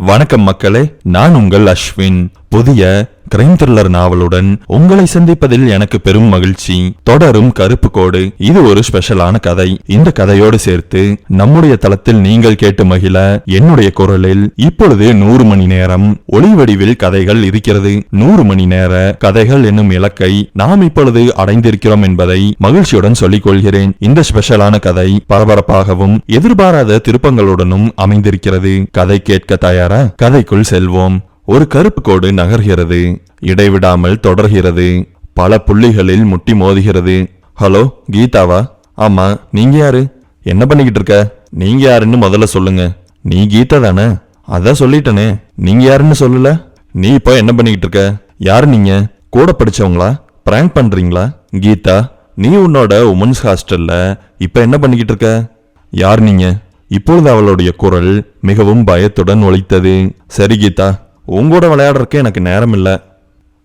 வணக்கம் மக்களே, நான் உங்கள் அஸ்வின். புதிய கிரைம் த்ரில்லர் நாவலுடன் உங்களை சந்திப்பதில் எனக்கு பெரும் மகிழ்ச்சி. தொடரும் கருப்பு கோடு. இது ஒரு ஸ்பெஷலான கதை. இந்த கதையோடு சேர்த்து நம்முடைய தளத்தில் நீங்கள் கேட்டு மகிழ என்னுடைய குரலில் இப்பொழுது 100 மணி நேரம் ஒளி வடிவில் கதைகள் இருக்கிறது. 100 மணி நேர கதைகள் என்னும் இலக்கை நாம் இப்பொழுது அடைந்திருக்கிறோம் என்பதை மகிழ்ச்சியுடன் சொல்லிக் கொள்கிறேன். இந்த ஸ்பெஷலான கதை பரபரப்பாகவும் எதிர்பாராத திருப்பங்களுடனும் அமைந்திருக்கிறது. கதை கேட்க தயாரா? கதைக்குள் செல்வோம். ஒரு கருப்பு கோடு நகர்கிறது, இடைவிடாமல் தொடர்கிறது, பல புள்ளிகளில் முட்டி மோதுகிறது. ஹலோ, கீதாவா? ஆமா, நீங்க யாரு? என்ன பண்ணிக்கிட்டு இருக்க? நீங்க யாருன்னு முதல்ல சொல்லுங்க. நீ கீதா தானே? அதான் சொல்லிட்டனே, நீங்க யாருன்னு சொல்லல. நீ இப்போ என்ன பண்ணிக்கிட்டு இருக்க? யாரு நீங்க? கூட படிச்சவங்களா? பிராங்க் பண்றீங்களா? கீதா, நீ உன்னோட உமன்ஸ் ஹாஸ்டல்ல இப்ப என்ன பண்ணிக்கிட்டு இருக்க? யார் நீங்க? இப்பொழுது அவளுடைய குரல் மிகவும் பயத்துடன் ஒலித்தது. சரி கீதா, உங்களோட விளையாடுறதுக்கு எனக்கு நேரம் இல்லை.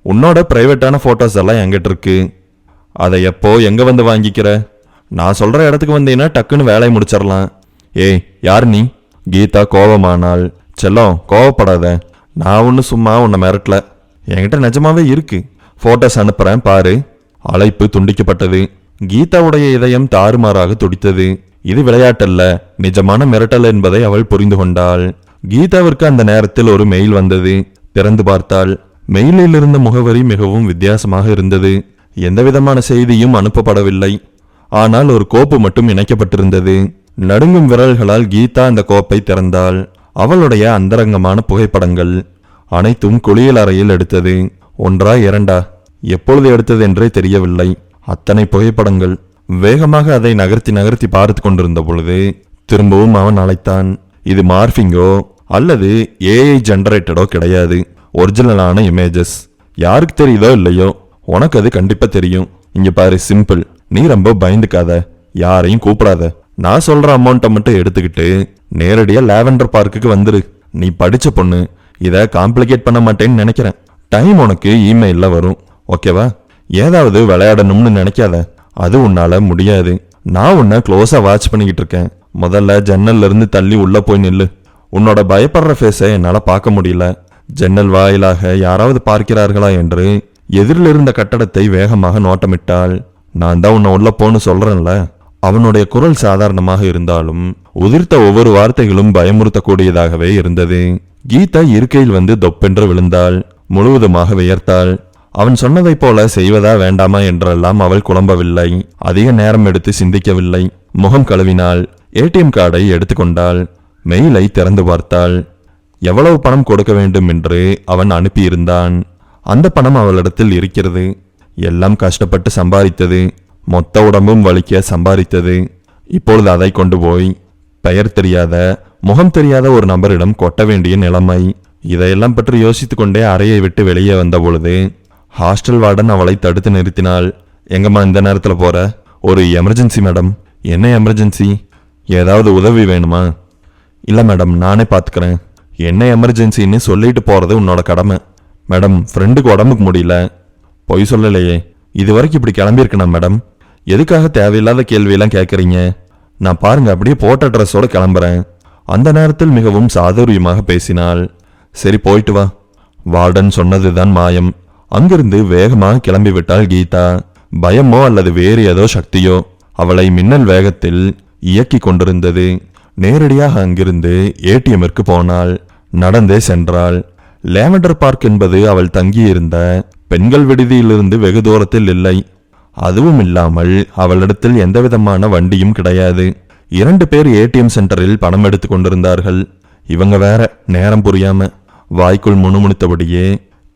உன்னோட பிரைவேட்டான ஃபோட்டோஸ் எல்லாம் என்கிட்ட இருக்கு. அதை எப்போ எங்கே வந்து வாங்கிக்கிற? நான் சொல்கிற இடத்துக்கு வந்தீங்கன்னா டக்குன்னு வேலையை முடிச்சிடலாம். ஏய், யார் நீ? கீதா கோபமானாள். செல்லம், கோவப்படாத. நான் ஒன்று சும்மா உன்னை மிரட்டல. என்கிட்ட நிஜமாவே இருக்கு. ஃபோட்டோஸ் அனுப்புகிறேன் பாரு. அழைப்பு துண்டிக்கப்பட்டது. கீதாவுடைய இதயம் தாறுமாறாக துடித்தது. இது விளையாட்டல்ல, நிஜமான மிரட்டல் என்பதை அவள் புரிந்து கொண்டாள். கீதாவிற்கு அந்த நேரத்தில் ஒரு மெயில் வந்தது. திறந்து பார்த்தாள். மெயிலில் இருந்த முகவரி மிகவும் வித்தியாசமாக இருந்தது. எந்தவிதமான செய்தியும் அனுப்பப்படவில்லை. ஆனால் ஒரு கோப்பு மட்டும் இணைக்கப்பட்டிருந்தது. நடுங்கும் விரல்களால் கீதா அந்த கோப்பை திறந்தாள். அவளுடைய அந்தரங்கமான புகைப்படங்கள் அனைத்தும் குளியல் அறையில் எடுத்தது. ஒன்றா இரண்டா, எப்பொழுது எடுத்தது என்றே தெரியவில்லை. அத்தனை புகைப்படங்கள். வேகமாக அதை நகர்த்தி நகர்த்தி பார்த்து கொண்டிருந்த பொழுது திரும்பவும் அவன் அழைத்தான். இது மார்பிங்கோ அல்லது ஏஐ ஜெனரேட்டடோ கிடையாது. ஒரிஜினலான இமேஜஸ். யாருக்கு தெரியுதோ இல்லையோ, உனக்கு அது கண்டிப்பா தெரியும். இங்க பாரு, சிம்பிள். நீ ரொம்ப பயந்துக்காத, யாரையும் கூப்பிடாத. நான் சொல்ற அமௌண்ட்டை மட்டும் எடுத்துக்கிட்டு நேரடியா லாவெண்டர் பார்க்குக்கு வந்துரு. நீ படிச்ச பொண்ணு, இதை காம்ப்ளிகேட் பண்ண மாட்டேன்னு நினைக்கிறேன். டைம் உனக்கு இமெயில்ல வரும், ஓகேவா? ஏதாவது விளையாடணும்னு நினைக்காத, அது உன்னால முடியாது. நான் உன்னை க்ளோஸா வாட்ச் பண்ணிக்கிட்டு இருக்கேன். முதல்ல ஜன்னல்ல இருந்து தள்ளி உள்ள போய் நில்லு. உன்னோட பயப்படுற ஃபேஸை என்னால பார்க்க முடியல. ஜன்னல் வாயிலாக யாராவது பார்க்கிறார்களா என்று எதிரில் இருந்த கட்டடத்தை வேகமாக நோட்டமிட்டாள். நான் தான் உன்னை உள்ள போன்னு சொல்றேன்ல. அவனுடைய குரல் சாதாரணமாக இருந்தாலும் உதிர்த்த ஒவ்வொரு வார்த்தைகளும் பயமுறுத்தக்கூடியதாகவே இருந்தது. கீதா இருக்கையில் வந்து தொப்பென்று விழுந்தாள். முழுவதுமாக வியர்த்தாள். அவன் சொன்னதை போல செய்வதா வேண்டாமா என்றெல்லாம் அவள் குழம்பவில்லை. அதிக நேரம் எடுத்து சிந்திக்கவில்லை. முகம் கழுவினாள். ஏடிஎம் கார்டை எடுத்துக்கொண்டாள். மெயிலை திறந்து பார்த்தாள். எவ்வளவு பணம் கொடுக்க வேண்டும் என்று அவன் அனுப்பியிருந்தான். அந்த பணம் அவளிடத்தில் இருக்கிறது. எல்லாம் கஷ்டப்பட்டு சம்பாதித்தது. மொத்த உடம்பும் வலிக்க சம்பாதித்தது. இப்பொழுது அதை கொண்டு போய் பெயர் தெரியாத, முகம் தெரியாத ஒரு நபரிடம் கொட்ட வேண்டிய நிலைமை. இதையெல்லாம் பற்றி யோசித்து கொண்டே அறையை விட்டு வெளியே வந்த பொழுது ஹாஸ்டல் வார்டன் அவளை தடுத்து நிறுத்தினாள். எங்கம்மா இந்த நேரத்தில் போற? ஒரு எமர்ஜென்சி மேடம். என்ன எமர்ஜென்சி? ஏதாவது உதவி வேணுமா? இல்லை மேடம், நானே பார்த்துக்கிறேன். என்ன எமர்ஜென்சின்னு சொல்லிட்டு போகிறது உன்னோட கடமை. மேடம், ஃப்ரெண்டுக்கு உடம்புக்கு முடியல. பொய் சொல்லலையே. இது வரைக்கும் இப்படி கிளம்பியிருக்கணும் மேடம். எதுக்காக தேவையில்லாத கேள்வியெல்லாம் கேட்குறீங்க? நான் பாருங்க, அப்படியே போட்ட ட்ரெஸ்ஸோடு கிளம்புறேன். அந்த நேரத்தில் மிகவும் சாதுரியமாக பேசினாள். சரி, போயிட்டு வா. வார்டன் சொன்னதுதான் மாயம். அங்கிருந்து வேகமாக கிளம்பி விட்டாள் கீதா. பயமோ அல்லது வேறு ஏதோ சக்தியோ அவளை மின்னல் வேகத்தில் இயக்கி கொண்டிருந்தது. நேரடியாக அங்கிருந்து ஏடிஎம்மிற்கு போனாள். நடந்தே சென்றாள். லாவெண்டர் பார்க் என்பது அவள் தங்கியிருந்த பெண்கள் விடுதியிலிருந்து வெகு தூரத்தில் இல்லை. அதுவும் இல்லாமல் அவளிடத்தில் எந்தவிதமான வண்டியும் கிடையாது. 2 பேர் ஏடிஎம் சென்டரில் பணம் எடுத்து கொண்டிருந்தார்கள். இவங்க வேற நேரம் புரியாம வாய்க்குள் முணுமுணுத்தபடியே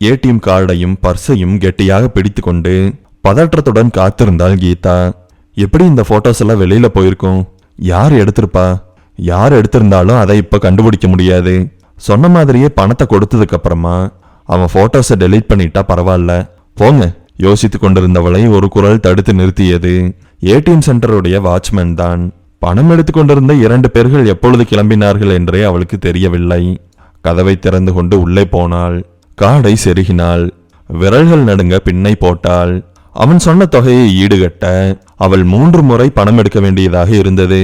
ஏடிஎம் கார்டையும் பர்ஸையும் கெட்டியாக பிடித்து கொண்டு பதற்றத்துடன் காத்திருந்தாள் கீதா. எப்படி இந்த போட்டோஸ் எல்லாம் வெளியில போயிருக்கும்? யார் எடுத்திருப்பா? யார் எடுத்திருந்தாலும் அதை இப்ப கண்டுபிடிக்க முடியாது. சொன்ன மாதிரியே பணத்தை கொடுத்ததுக்கு அப்புறமா அவன் போட்டோஸை டெலீட் பண்ணிட்டா பரவாயில்ல. போங்க. யோசித்து கொண்டிருந்தவளை ஒரு குரல் தடுத்து நிறுத்தியது. ஏடிஎம் சென்டருடைய வாட்ச்மேன் தான். பணம் எடுத்து கொண்டிருந்த 2 பேர்கள் எப்பொழுது கிளம்பினார்கள் என்றே அவளுக்கு தெரியவில்லை. கதவை திறந்து கொண்டு உள்ளே போனாள். கார்டை செருகினாள். விரல்கள் நடுங்க பின்னை போட்டாள். அவன் சொன்ன தொகையை ஈடுகட்ட அவள் 3 முறை பணம் எடுக்க வேண்டியதாக இருந்தது.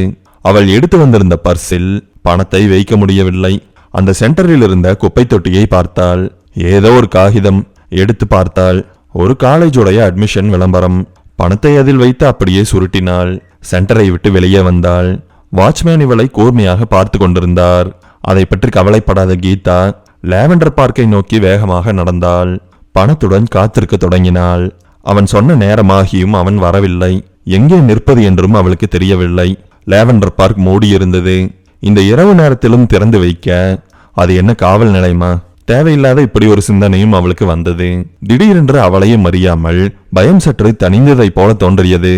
அவள் எடுத்து வந்திருந்த பர்சில் பணத்தை வைக்க முடியவில்லை. அந்த சென்டரில் இருந்த குப்பை தொட்டியை பார்த்தாள். ஏதோ ஒரு காகிதம் எடுத்து பார்த்தாள். ஒரு காலேஜுடைய அட்மிஷன் விளம்பரம். பணத்தை அதில் வைத்து அப்படியே சுருட்டினாள். சென்டரை விட்டு வெளியே வந்தாள். வாட்ச்மேன் இவளை கூர்மையாக பார்த்து கொண்டிருந்தார். அதை பற்றி கவலைப்படாத கீதா லாவெண்டர் பார்க்கை நோக்கி வேகமாக நடந்தாள். பணத்துடன் காத்திருக்க தொடங்கினாள். அவன் சொன்ன நேரமாகியும் அவன் வரவில்லை. எங்கே நிற்பது என்றும் அவளுக்கு தெரியவில்லை. லாவெண்டர் பார்க் மூடியிருந்தது. இந்த இரவு நேரத்திலும் திறந்து வைக்க அது என்ன காவல் நிலையமா? தேவையில்லாத இப்படி ஒரு சிந்தனையும் அவளுக்கு வந்தது. திடீரென்று அவளையும் அறியாமல் பயம் சற்று தணிந்ததை போல தோன்றியது.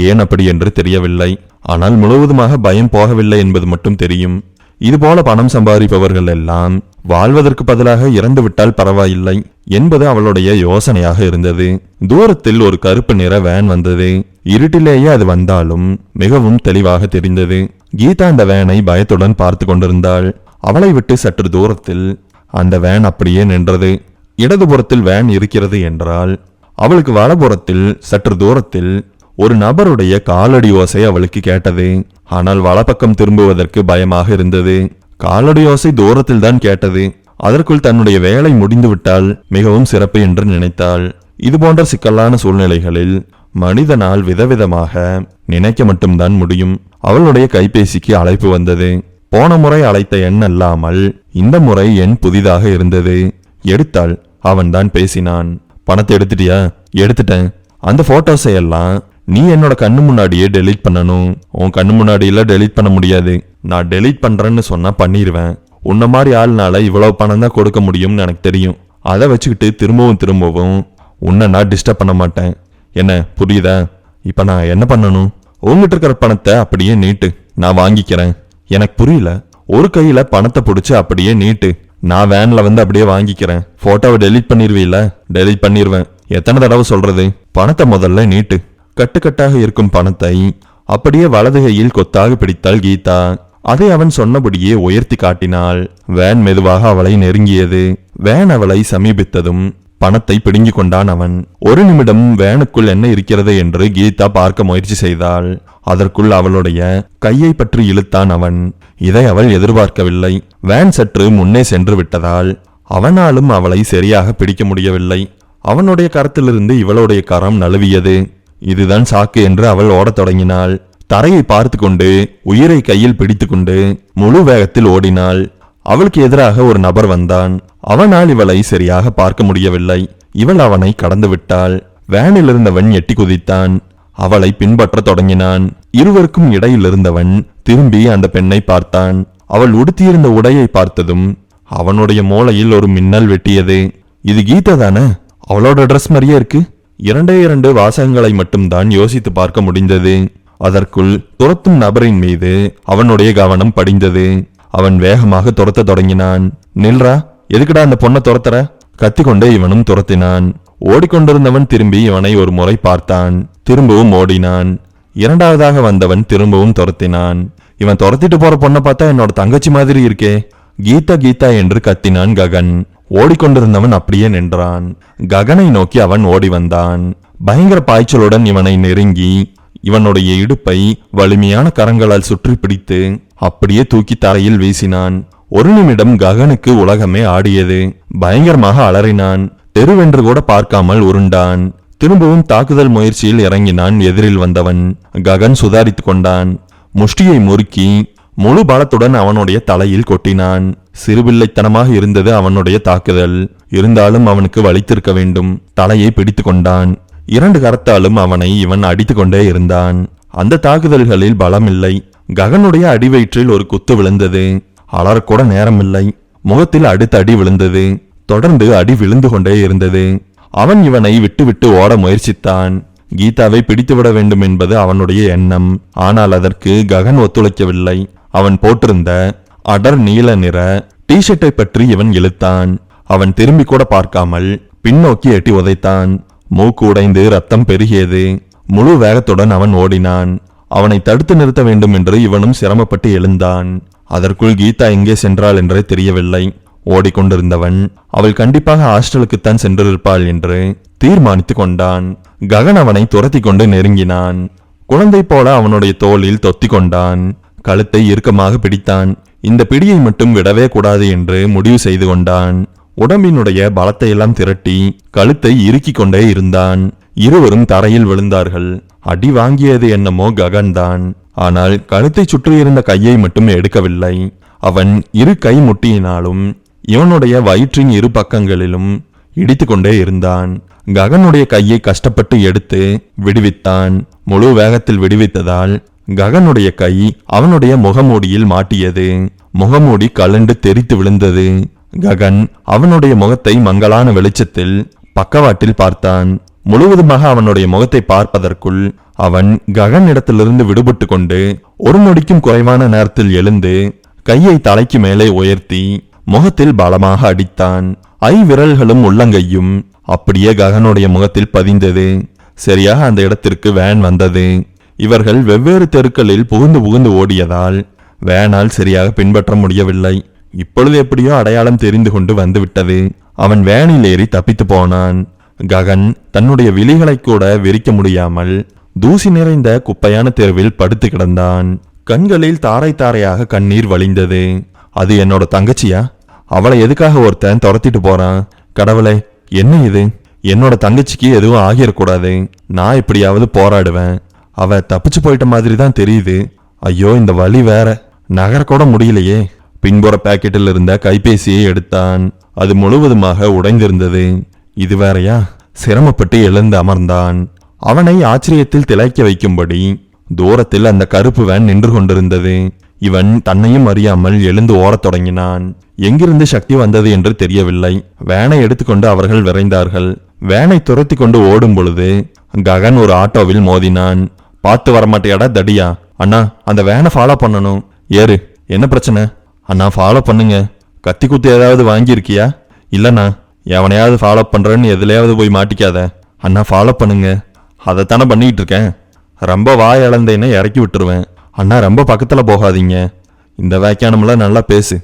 ஏன் அப்படி என்று தெரியவில்லை. ஆனால் முழுவதுமாக பயம் போகவில்லை என்பது மட்டும் தெரியும். இதுபோல பணம் சம்பாதிப்பவர்கள் எல்லாம் வாழ்வதற்கு பதிலாக இறந்து விட்டால் பரவாயில்லை என்பது அவளுடைய யோசனையாக இருந்தது. தூரத்தில் ஒரு கருப்பு நிற வேன் வந்தது. இருட்டிலேயே அது வந்தாலும் மிகவும் தெளிவாக தெரிந்தது. கீதா அந்த வேனை பயத்துடன் பார்த்து கொண்டிருந்தாள். அவளை விட்டு சற்று தூரத்தில் அந்த வேன் அப்படியே நின்றது. இடதுபுறத்தில் வேன் இருக்கிறது என்றால் அவளுக்கு வலப்புறத்தில் சற்று தூரத்தில் ஒரு நபருடைய காலடி ஓசை அவளுக்கு கேட்டது. ஆனால் வலப்பக்கம் திரும்புவதற்கு பயமாக இருந்தது. காலடி ஓசை தூரத்தில் தான் கேட்டது. அதற்குள் தன்னுடைய வேலை முடிந்துவிட்டால் மிகவும் சிறப்பு என்று நினைத்தாள். இதுபோன்ற சிக்கலான சூழ்நிலைகளில் மனிதனால் விதவிதமாக நினைக்க மட்டும்தான் முடியும். அவளுடைய கைபேசிக்கு அழைப்பு வந்தது. போன முறை அழைத்த எண் அல்லாமல் இந்த முறை எண் புதிதாக இருந்தது. எடுத்தாள். அவன்தான் பேசினான். பணத்தை எடுத்துட்டியா? எடுத்துட்டேன். அந்த போட்டோஸை எல்லாம் நீ என்னோட கண்ணு முன்னாடியே டெலீட் பண்ணணும். உன் கண்ணு முன்னாடியில டெலீட் பண்ண முடியாது. நான் டெலீட் பண்றேன்னு சொன்னா பண்ணிடுவேன். உன்ன மாதிரி ஆள்னால இவ்வளவு பணம் தான் கொடுக்க முடியும்னு எனக்கு தெரியும். அதை வச்சுக்கிட்டு திரும்பவும் உன்னை நான் டிஸ்டர்ப் பண்ண மாட்டேன். என்ன புரியுதா? இப்ப நான் என்ன பண்ணணும்? உங்ககிட்ட இருக்கிற பணத்தை அப்படியே நீட்டு, நான் வாங்கிக்கிறேன். எனக்கு புரியல. ஒரு கையில பணத்தை பிடிச்சு அப்படியே நீட்டு, நான் வேன்ல வந்து அப்படியே வாங்கிக்கிறேன். போட்டோவை டெலீட் பண்ணிருவீல? டெலீட் பண்ணிருவேன். எத்தனை தடவை சொல்றது? பணத்தை முதல்ல நீட்டு. கட்டுக்கட்டாக இருக்கும் பணத்தை அப்படியே வலது கையில் கொத்தாக பிடித்தாள் கீதா. அதை அவன் சொன்னபடியே உயர்த்தி காட்டினாள். வேன் மெதுவாக அவளை நெருங்கியது. வேன் அவளை சமீபித்ததும் பணத்தை பிடுங்கி கொண்டான் அவன். ஒரு நிமிடம் வேனுக்குள் என்ன இருக்கிறது என்று கீதா பார்க்க முயற்சி செய்தாள். அதற்குள் அவளுடைய கையை பற்றி இழுத்தான் அவன். இதை அவள் எதிர்பார்க்கவில்லை. வேன் சற்று முன்னே சென்று விட்டதால் அவனாலும் அவளை சரியாக பிடிக்க முடியவில்லை. அவனுடைய கரத்திலிருந்து இவளுடைய கரம் நழுவியது. இதுதான் சாக்கு என்று அவள் ஓடத் தொடங்கினாள். தரையை பார்த்து கொண்டு உயிரை கையில் பிடித்து கொண்டு முழு வேகத்தில் ஓடினாள். அவளுக்கு எதிராக ஒரு நபர் வந்தான். அவனால் இவளை சரியாக பார்க்க முடியவில்லை. இவள் அவனை கடந்து விட்டாள். வேனில் இருந்தவன் எட்டி குதித்தான். அவளை பின்பற்ற தொடங்கினான். இருவருக்கும் இடையில் இருந்தவன் திரும்பி அந்த பெண்ணை பார்த்தான். அவள் உடுத்தியிருந்த உடையை பார்த்ததும் அவனுடைய மூளையில் ஒரு மின்னல் வெட்டியது. இது கீதா தானே? அவளோட ட்ரெஸ் மாதிரியே இருக்கு. 2 வாசகங்களை மட்டும்தான் யோசித்து பார்க்க முடிந்தது. அதற்குள் துரத்தும் நபரின் மீது அவனுடைய கவனம் படிந்தது. அவன் வேகமாக துரத்த தொடங்கினான். நில்றா, எதுக்குடா அந்த பொண்ணை துரத்துற? கத்திக்கொண்டே இவனும் துரத்தினான். ஓடிக்கொண்டிருந்தவன் திரும்பி இவனை ஒரு முறை பார்த்தான். திரும்பவும் ஓடினான். இரண்டாவதாக வந்தவன் திரும்பவும் துரத்தினான். இவன் துரத்திட்டு போற பொண்ணை பார்த்தா என்னோட தங்கச்சி மாதிரி இருக்கே. கீதா கீதா என்று கத்தினான் ககன். ஓடிக்கொண்டிருந்தவன் அப்படியே நின்றான். ககனை நோக்கி அவன் ஓடி வந்தான். பயங்கர பாய்ச்சலுடன் இவனை நெருங்கி இவனுடைய இடுப்பை வலிமையான கரங்களால் சுற்றி பிடித்து அப்படியே தூக்கி தரையில் வீசினான். ஒரு நிமிடம் ககனுக்கு உலகமே ஆடியது. பயங்கரமாக அலறினான். தெருவென்று கூட பார்க்காமல் உருண்டான். திரும்பவும் தாக்குதல் முயற்சியில் இறங்கினான் எதிரில் வந்தவன். ககன் சுதாரித்து கொண்டான். முஷ்டியை முறுக்கி முழு பலத்துடன் அவனுடைய தலையில் கொட்டினான். சிறுபிள்ளைத்தனமாக இருந்தது அவனுடைய தாக்குதல். இருந்தாலும் அவனுக்கு வலித்திருக்க வேண்டும். தலையை பிடித்து கொண்டான். 2 கரத்தாலும் அவனை இவன் அடித்து கொண்டே இருந்தான். அந்த தாக்குதல்களில் பலமில்லை. ககனுடைய அடிவயிற்றில் ஒரு குத்து விழுந்தது. அலறக்கூட நேரமில்லை. முகத்தில் அடுத்த அடி விழுந்தது. தொடர்ந்து அடி விழுந்து கொண்டே இருந்தது. அவன் இவனை விட்டு ஓட முயற்சித்தான். கீதாவை பிடித்துவிட வேண்டும் என்பது அவனுடைய எண்ணம். ஆனால் அதற்கு ககன் ஒத்துழைக்கவில்லை. அவன் போட்டிருந்த அடர் நீல நிற டிஷர்ட்டை பற்றி இவன் இழுத்தான். அவன் திரும்பி கூட பார்க்காமல் பின்னோக்கி எட்டி உதைத்தான். மூக்கு உடைந்து ரத்தம் பெருகியது. முழு வேகத்துடன் அவன் ஓடினான். அவனை தடுத்து நிறுத்த வேண்டும் என்று இவனும் சிரமப்பட்டு எழுந்தான். அதற்குள் கீதா எங்கே சென்றாள் என்றே தெரியவில்லை. ஓடிக்கொண்டிருந்தவன் அவள் கண்டிப்பாக ஹாஸ்டலுக்குத்தான் சென்றிருப்பாள் என்று தீர்மானித்து கொண்டான். ககன் அவனை துரத்தி கொண்டு நெருங்கினான். குழந்தை போல அவனுடைய தோளில் தொத்தி கொண்டான். கழுத்தை இறுக்கமாக பிடித்தான். இந்த பிடியை மட்டும் விடவே கூடாது என்று முடிவு செய்து கொண்டான். உடம்பினுடைய பலத்தை எல்லாம் திரட்டி கழுத்தை இறுக்கிக் கொண்டே இருந்தான். இருவரும் தரையில் விழுந்தார்கள். அடி வாங்கியது என்னமோ ககன்தான். ஆனால் கழுத்தை சுற்றியிருந்த கையை மட்டும் எடுக்கவில்லை. அவன் இரு கை முட்டியினாலும் இவனுடைய வயிற்றின் இரு பக்கங்களிலும் இடித்து கொண்டே இருந்தான். ககனுடைய கையை கஷ்டப்பட்டு எடுத்து விடுவித்தான். முழு வேகத்தில் விடுவித்ததால் ககனுடைய கை அவனுடைய முகமூடியில் மாட்டியது. முகமூடி கலண்டு தெரித்து விழுந்தது. ககன் அவனுடைய முகத்தை மங்கலான வெளிச்சத்தில் பக்கவாட்டில் பார்த்தான். முழுவதுமாக அவனுடைய முகத்தை பார்ப்பதற்குள் அவன் ககனிடத்திலிருந்து விடுபட்டு கொண்டு ஒரு நொடிக்கும் குறைவான நேரத்தில் எழுந்து கையை தலைக்கு மேலே உயர்த்தி முகத்தில் பலமாக அடித்தான். விரல்களும் உள்ளங்கையும் அப்படியே ககனுடைய முகத்தில் பதிந்தது. சரியாக அந்த இடத்திற்கு வேன் வந்தது. இவர்கள் வெவ்வேறு தெருக்களில் புகுந்து புகுந்து ஓடியதால் வேனால் சரியாக பின்பற்ற முடியவில்லை. இப்பொழுது எப்படியோ அடையாளம் தெரிந்து கொண்டு வந்து விட்டது. அவன் வேனில் ஏறி தப்பித்து போனான். ககன் தன்னுடைய விழிகளை கூட விரிக்க முடியாமல் தூசி நிறைந்த குப்பையான தெருவில் படுத்து கிடந்தான். கண்களில் தாரை தாரையாக கண்ணீர் வழிந்தது. அது என்னோட தங்கச்சியா? அவளை எதுக்காக ஒருத்தன் துரத்திட்டு போறான்? கடவுளே, என்ன இது? என்னோட தங்கச்சிக்கு எதுவும் ஆகிடக்கூடாது. நான் எப்படியாவது போராடுவேன். அவ தப்பிச்சு போயிட்ட மாதிரி தான் தெரியுது. ஐயோ, இந்த வலி வேற, நகரக்கூட முடியலையே. பின்புற பாக்கெட்டில் இருந்த கைபேசியை எடுத்தான். அது முழுவதுமாக உடைந்திருந்தது. இது வேறையா? சிரமப்பட்டு எழுந்து அமர்ந்தான். அவனை ஆச்சரியத்தில் திளைக்க வைக்கும்படி தூரத்தில் அந்த கருப்பு வேன் நின்று கொண்டிருந்தது. இவன் தன்னையும் அறியாமல் எழுந்து ஓடத் தொடங்கினான். எங்கிருந்து சக்தி வந்தது என்று தெரியவில்லை. வேனை எடுத்துக்கொண்டு அவர்கள் விரைந்தார்கள். வேனை துரத்தி கொண்டு ஓடும் பொழுது ககன் ஒரு ஆட்டோவில் மோதினான். பார்த்து வரமாட்டியாடா தடியா? அண்ணா, அந்த வேனை ஃபாலோ பண்ணணும். ஏறு. என்ன பிரச்சனை? அண்ணா, ஃபாலோ பண்ணுங்க. கத்தி குத்து ஏதாவது வாங்கியிருக்கியா? இல்லண்ணா. எவனையாவது ஃபாலோ பண்றேன்னு எதுலையாவது போய் மாட்டிக்காத. அண்ணா, ஃபாலோ பண்ணுங்க. அதைத்தானே பண்ணிக்கிட்டு இருக்கேன். ரொம்ப வாய் இழந்தேன்னு இறக்கி விட்டுருவேன். அண்ணா, ரொம்ப பக்கத்துல போகாதீங்க. இந்த வியாக்கியானம்ல நல்லா பேசு.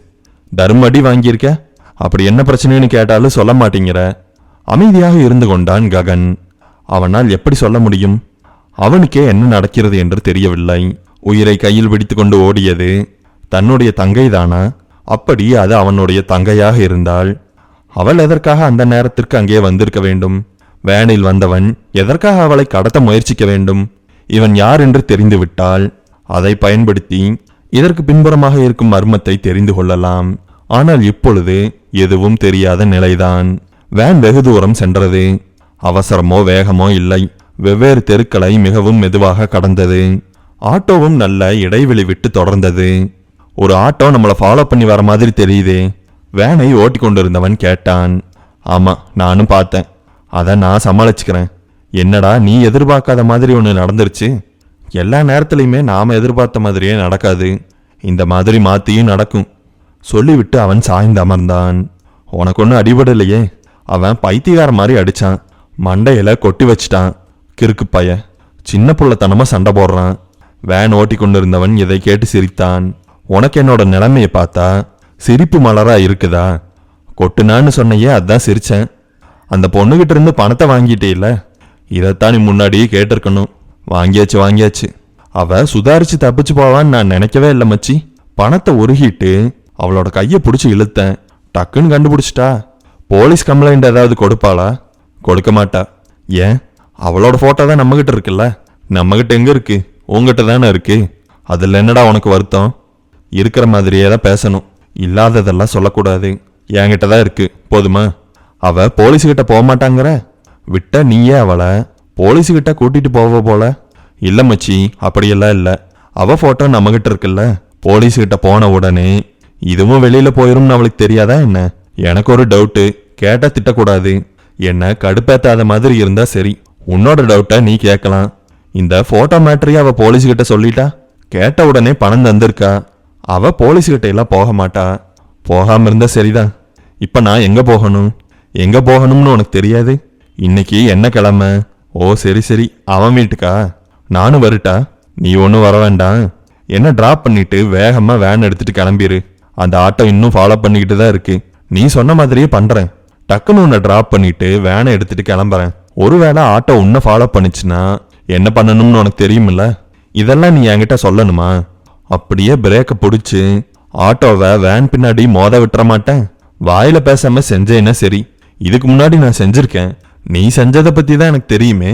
தர்மடி வாங்கியிருக்க? அப்படி என்ன பிரச்சனைன்னு கேட்டாலும் சொல்ல மாட்டேங்கிற. அமைதியாக இருந்து கொண்டான் ககன். அவனால் எப்படி சொல்ல முடியும்? அவனுக்கே என்ன நடக்கிறது என்று தெரியவில்லை. உயிரை கையில் பிடித்து கொண்டு ஓடியது தன்னுடைய தங்கை தானா? அப்படி அது அவனுடைய தங்கையாக இருந்தால் அவள் எதற்காக அந்த நேரத்திற்கு அங்கே வந்திருக்க வேண்டும்? வேனில் வந்தவன் எதற்காக அவளை கடத்த முயற்சிக்க வேண்டும்? இவன் யார் என்று தெரிந்து விட்டால் அதை பயன்படுத்தி இதற்கு பின்புறமாக இருக்கும் மர்மத்தை தெரிந்து கொள்ளலாம். ஆனால் இப்பொழுது எதுவும் தெரியாத நிலைதான். வேன் வெகு தூரம் சென்றது. அவசரமோ வேகமோ இல்லை. வெவ்வேறு தெருக்களை மிகவும் மெதுவாக கடந்தது. ஆட்டோவும் நல்ல இடைவெளி விட்டு தொடர்ந்தது. ஒரு ஆட்டோ நம்மளை ஃபாலோ பண்ணி வர மாதிரி தெரியுதே. வேனை ஓட்டி கொண்டிருந்தவன் கேட்டான். ஆமா, நானும் பார்த்தேன். அதை நான் சமாளிச்சுக்கிறேன். என்னடா, நீ எதிர்பார்க்காத மாதிரி ஒன்று நடந்துருச்சு. எல்லா நேரத்திலையுமே நாம எதிர்பார்த்த மாதிரியே நடக்காது. இந்த மாதிரி மாத்தியும் நடக்கும். சொல்லிவிட்டு அவன் சாய்ந்து அமர்ந்தான். உனக்கு ஒன்றும் அடிபடலையே? அவன் பைத்தியக்கார மாதிரி அடிச்சான். மண்டையில கொட்டி வச்சிட்டான். கிறுக்கு பைய, சின்ன புள்ளத்தனமா சண்டை போடுறான். வேன் ஓட்டி கொண்டிருந்தவன் இதை கேட்டு சிரித்தான். உனக்கு என்னோட நிலைமையை பார்த்தா சிரிப்பு மலரா இருக்குதா? கொட்டுனான்னு சொன்னையே, அதான் சிரிச்சேன். அந்த பொண்ணுகிட்ட இருந்து பணத்தை வாங்கிட்டே இல்ல? இதைத்தான் நீ முன்னாடியே கேட்டிருக்கணும். வாங்கியாச்சு. அவ சுதாரிச்சு தப்பிச்சு போவான்னு நான் நினைக்கவே இல்லை மச்சி. பணத்தை உருகிட்டு அவளோட கையை பிடிச்சி இழுத்தேன். டக்குன்னு கண்டுபிடிச்சிட்டா. போலீஸ் கம்ப்ளைண்ட் ஏதாவது கொடுப்பாளா? கொடுக்க மாட்டா. ஏன்? அவளோட போட்டோ தான் நம்மகிட்ட இருக்குல்ல. நம்மகிட்ட எங்க இருக்கு? உங்ககிட்ட தானே இருக்கு. அதில் என்னடா உனக்கு வருத்தம்? இருக்கிற மாதிரியே தான் பேசணும். இல்லாததெல்லாம் சொல்லக்கூடாது. என்கிட்ட தான் இருக்கு, போதுமா? அவ போலீஸுக்கிட்ட போக மாட்டாங்கிற? விட்ட நீயே அவளை போலீஸுக்கிட்ட கூட்டிட்டு போவ போல. இல்ல மச்சி, அப்படியெல்லாம் இல்லை. அவ போட்டோ நம்மகிட்ட இருக்குல்ல. போலீஸுக்கிட்ட போன உடனே இதுவும் வெளியில போயிரும்னு அவளுக்கு தெரியாதா என்ன? எனக்கு ஒரு டவுட்டு. கேட்டா திட்டக்கூடாது. என்ன கடுப்பேத்தாத மாதிரி இருந்தா சரி. உன்னோட டவுட்டை நீ கேட்கலாம். இந்த போட்டோ மேட்டரையே அவ போலீஸுக்கிட்ட சொல்லிட்டா. கேட்ட உடனே பணம் தந்திருக்கா. அவ போலீஸுக்கிட்ட எல்லாம் போக மாட்டா. போகாம இருந்தா சரிதான். இப்ப நான் எங்க போகணும்? எங்க போகணும்னு உனக்கு தெரியாது? இன்னைக்கு என்ன கிழமை? ஓ சரி, அவன் வீட்டுக்கா? நானும் வரட்டா? நீ ஒன்றும் வர வேண்டாம். என்ன டிராப் பண்ணிட்டு வேகமா வேன் எடுத்துட்டு கிளம்பிரு. அந்த ஆட்டோ இன்னும் ஃபாலோ பண்ணிக்கிட்டு தான் இருக்கு. நீ சொன்ன மாதிரியே பண்றேன். டக்குன்னு உன்னை டிராப் பண்ணிட்டு வேனை எடுத்துட்டு கிளம்புறேன். ஒருவேளை ஆட்டோ உன்னை ஃபாலோ பண்ணிச்சுன்னா என்ன பண்ணணும்னு உனக்கு தெரியுமில்ல. இதெல்லாம் நீ என்கிட்ட சொல்லணுமா? அப்படியே பிரேக்கை பிடிச்சு ஆட்டோவை வேன் பின்னாடி மோத விட்டுற மாட்டேன். வாயில பேசாம செஞ்சேன்னா சரி. இதுக்கு முன்னாடி நான் செஞ்சிருக்கேன். நீ செஞ்சதை பத்தி தான் எனக்கு தெரியுமே.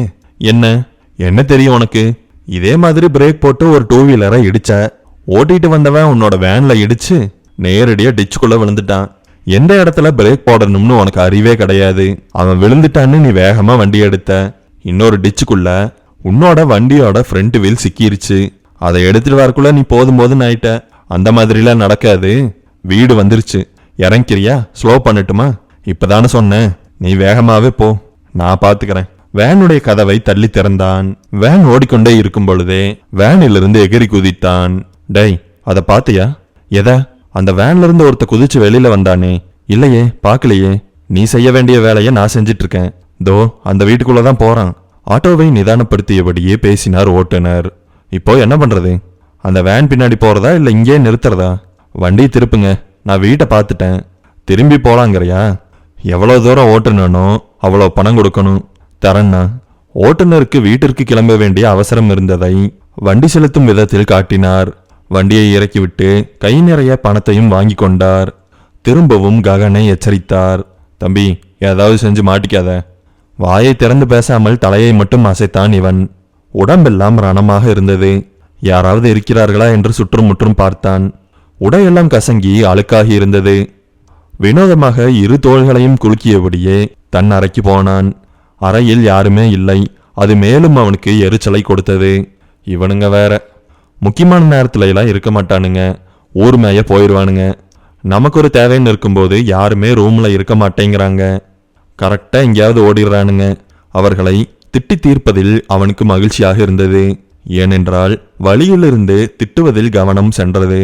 என்ன தெரியும் உனக்கு? இதே மாதிரி பிரேக் போட்டு ஒரு 2 வீலரை இடிச்ச. ஓட்டிட்டு வந்தவன் உன்னோட வேன்ல இடிச்சு நேரடியா டிச்சுக்குள்ள விழுந்துட்டான். எந்த இடத்துல பிரேக் போடணும்னு உனக்கு அறிவே கிடையாது. அவன் விழுந்துட்டான்னு நீ வேகமா வண்டி எடுத்த. இன்னொரு டிச்சுக்குள்ள உன்னோட வண்டியோட ஃப்ரண்ட் வீல் சிக்கிருச்சு. அதை எடுத்துட்டு வரக்குள்ள நீ போதும் ஆயிட்ட. அந்த மாதிரிலாம் நடக்காது. வீடு வந்துருச்சு. இறங்கிக்கிறியா? ஸ்லோ பண்ணட்டுமா? இப்பதானே சொன்னேன். நீ வேகமாவே போ, நான் பாத்துக்கிறேன். வேனுடைய கதவை தள்ளி திறந்தான். வேன் ஓடிக்கொண்டே இருக்கும் பொழுதே வேனிலிருந்து எகிரி குதித்தான். டேய், அத பாத்தியா? எத? அந்த வேன்ல இருந்து ஒருத்த குதிச்சு வெளியில வந்தானே. இல்லையே, பாக்கலையே. நீ செய்ய வேண்டிய வேலையை நான் செஞ்சிட்டு இருக்கேன். தோ அந்த வீட்டுக்குள்ளதான் போறான். ஆட்டோவை நிதானப்படுத்தியபடியே பேசினார் ஓட்டுநர். இப்போ என்ன பண்றது? அந்த வேன் பின்னாடி போறதா இல்ல இங்கே நிறுத்துறதா? வண்டி திருப்புங்க, நான் வீட்டை பார்த்துட்டேன். திரும்பி போலாங்கறியா? எவ்வளவு தூரம் ஓட்டுனோ அவ்வளோ பணம் கொடுக்கணும். தரண்ணா. ஓட்டுநருக்கு வீட்டிற்கு கிளம்ப வேண்டிய அவசரம் இருந்ததை வண்டி செலுத்தும் விதத்தில் காட்டினார். வண்டியை இறக்கிவிட்டு கை நிறைய பணத்தையும் வாங்கி கொண்டார். திரும்பவும் ககனை எச்சரித்தார். தம்பி, ஏதாவது செஞ்சு மாட்டிக்காத. வாயை திறந்து பேசாமல் தலையை மட்டும் அசைத்தான் இவன். உடம்பெல்லாம் ரணமாக இருந்தது. யாராவது இருக்கிறார்களா என்று சுற்றுமுற்றும் பார்த்தான். உடையெல்லாம் கசங்கி அழுக்காகி இருந்தது. வினோதமாக இரு தோள்களையும் குலுக்கியபடியே தன் அறைக்கு போனான். அறையில் யாருமே இல்லை. அது மேலும் அவனுக்கு எரிச்சலை கொடுத்தது. இவனுங்க வேற முக்கியமான நேரத்துல எல்லாம் இருக்க மாட்டானுங்க. ஊர் மேய போயிடுவானுங்க. நமக்கு ஒரு தேவைன்னு இருக்கும்போது யாருமே ரூம்ல இருக்க மாட்டேங்கிறாங்க. கரெக்டா எங்கேயாவது ஓடிடுறானுங்க. அவர்களை திட்டி தீர்ப்பதில் அவனுக்கு மகிழ்ச்சியாக இருந்தது. ஏனென்றால் வழியிலிருந்து திட்டுவதில் கவனம் சென்றது.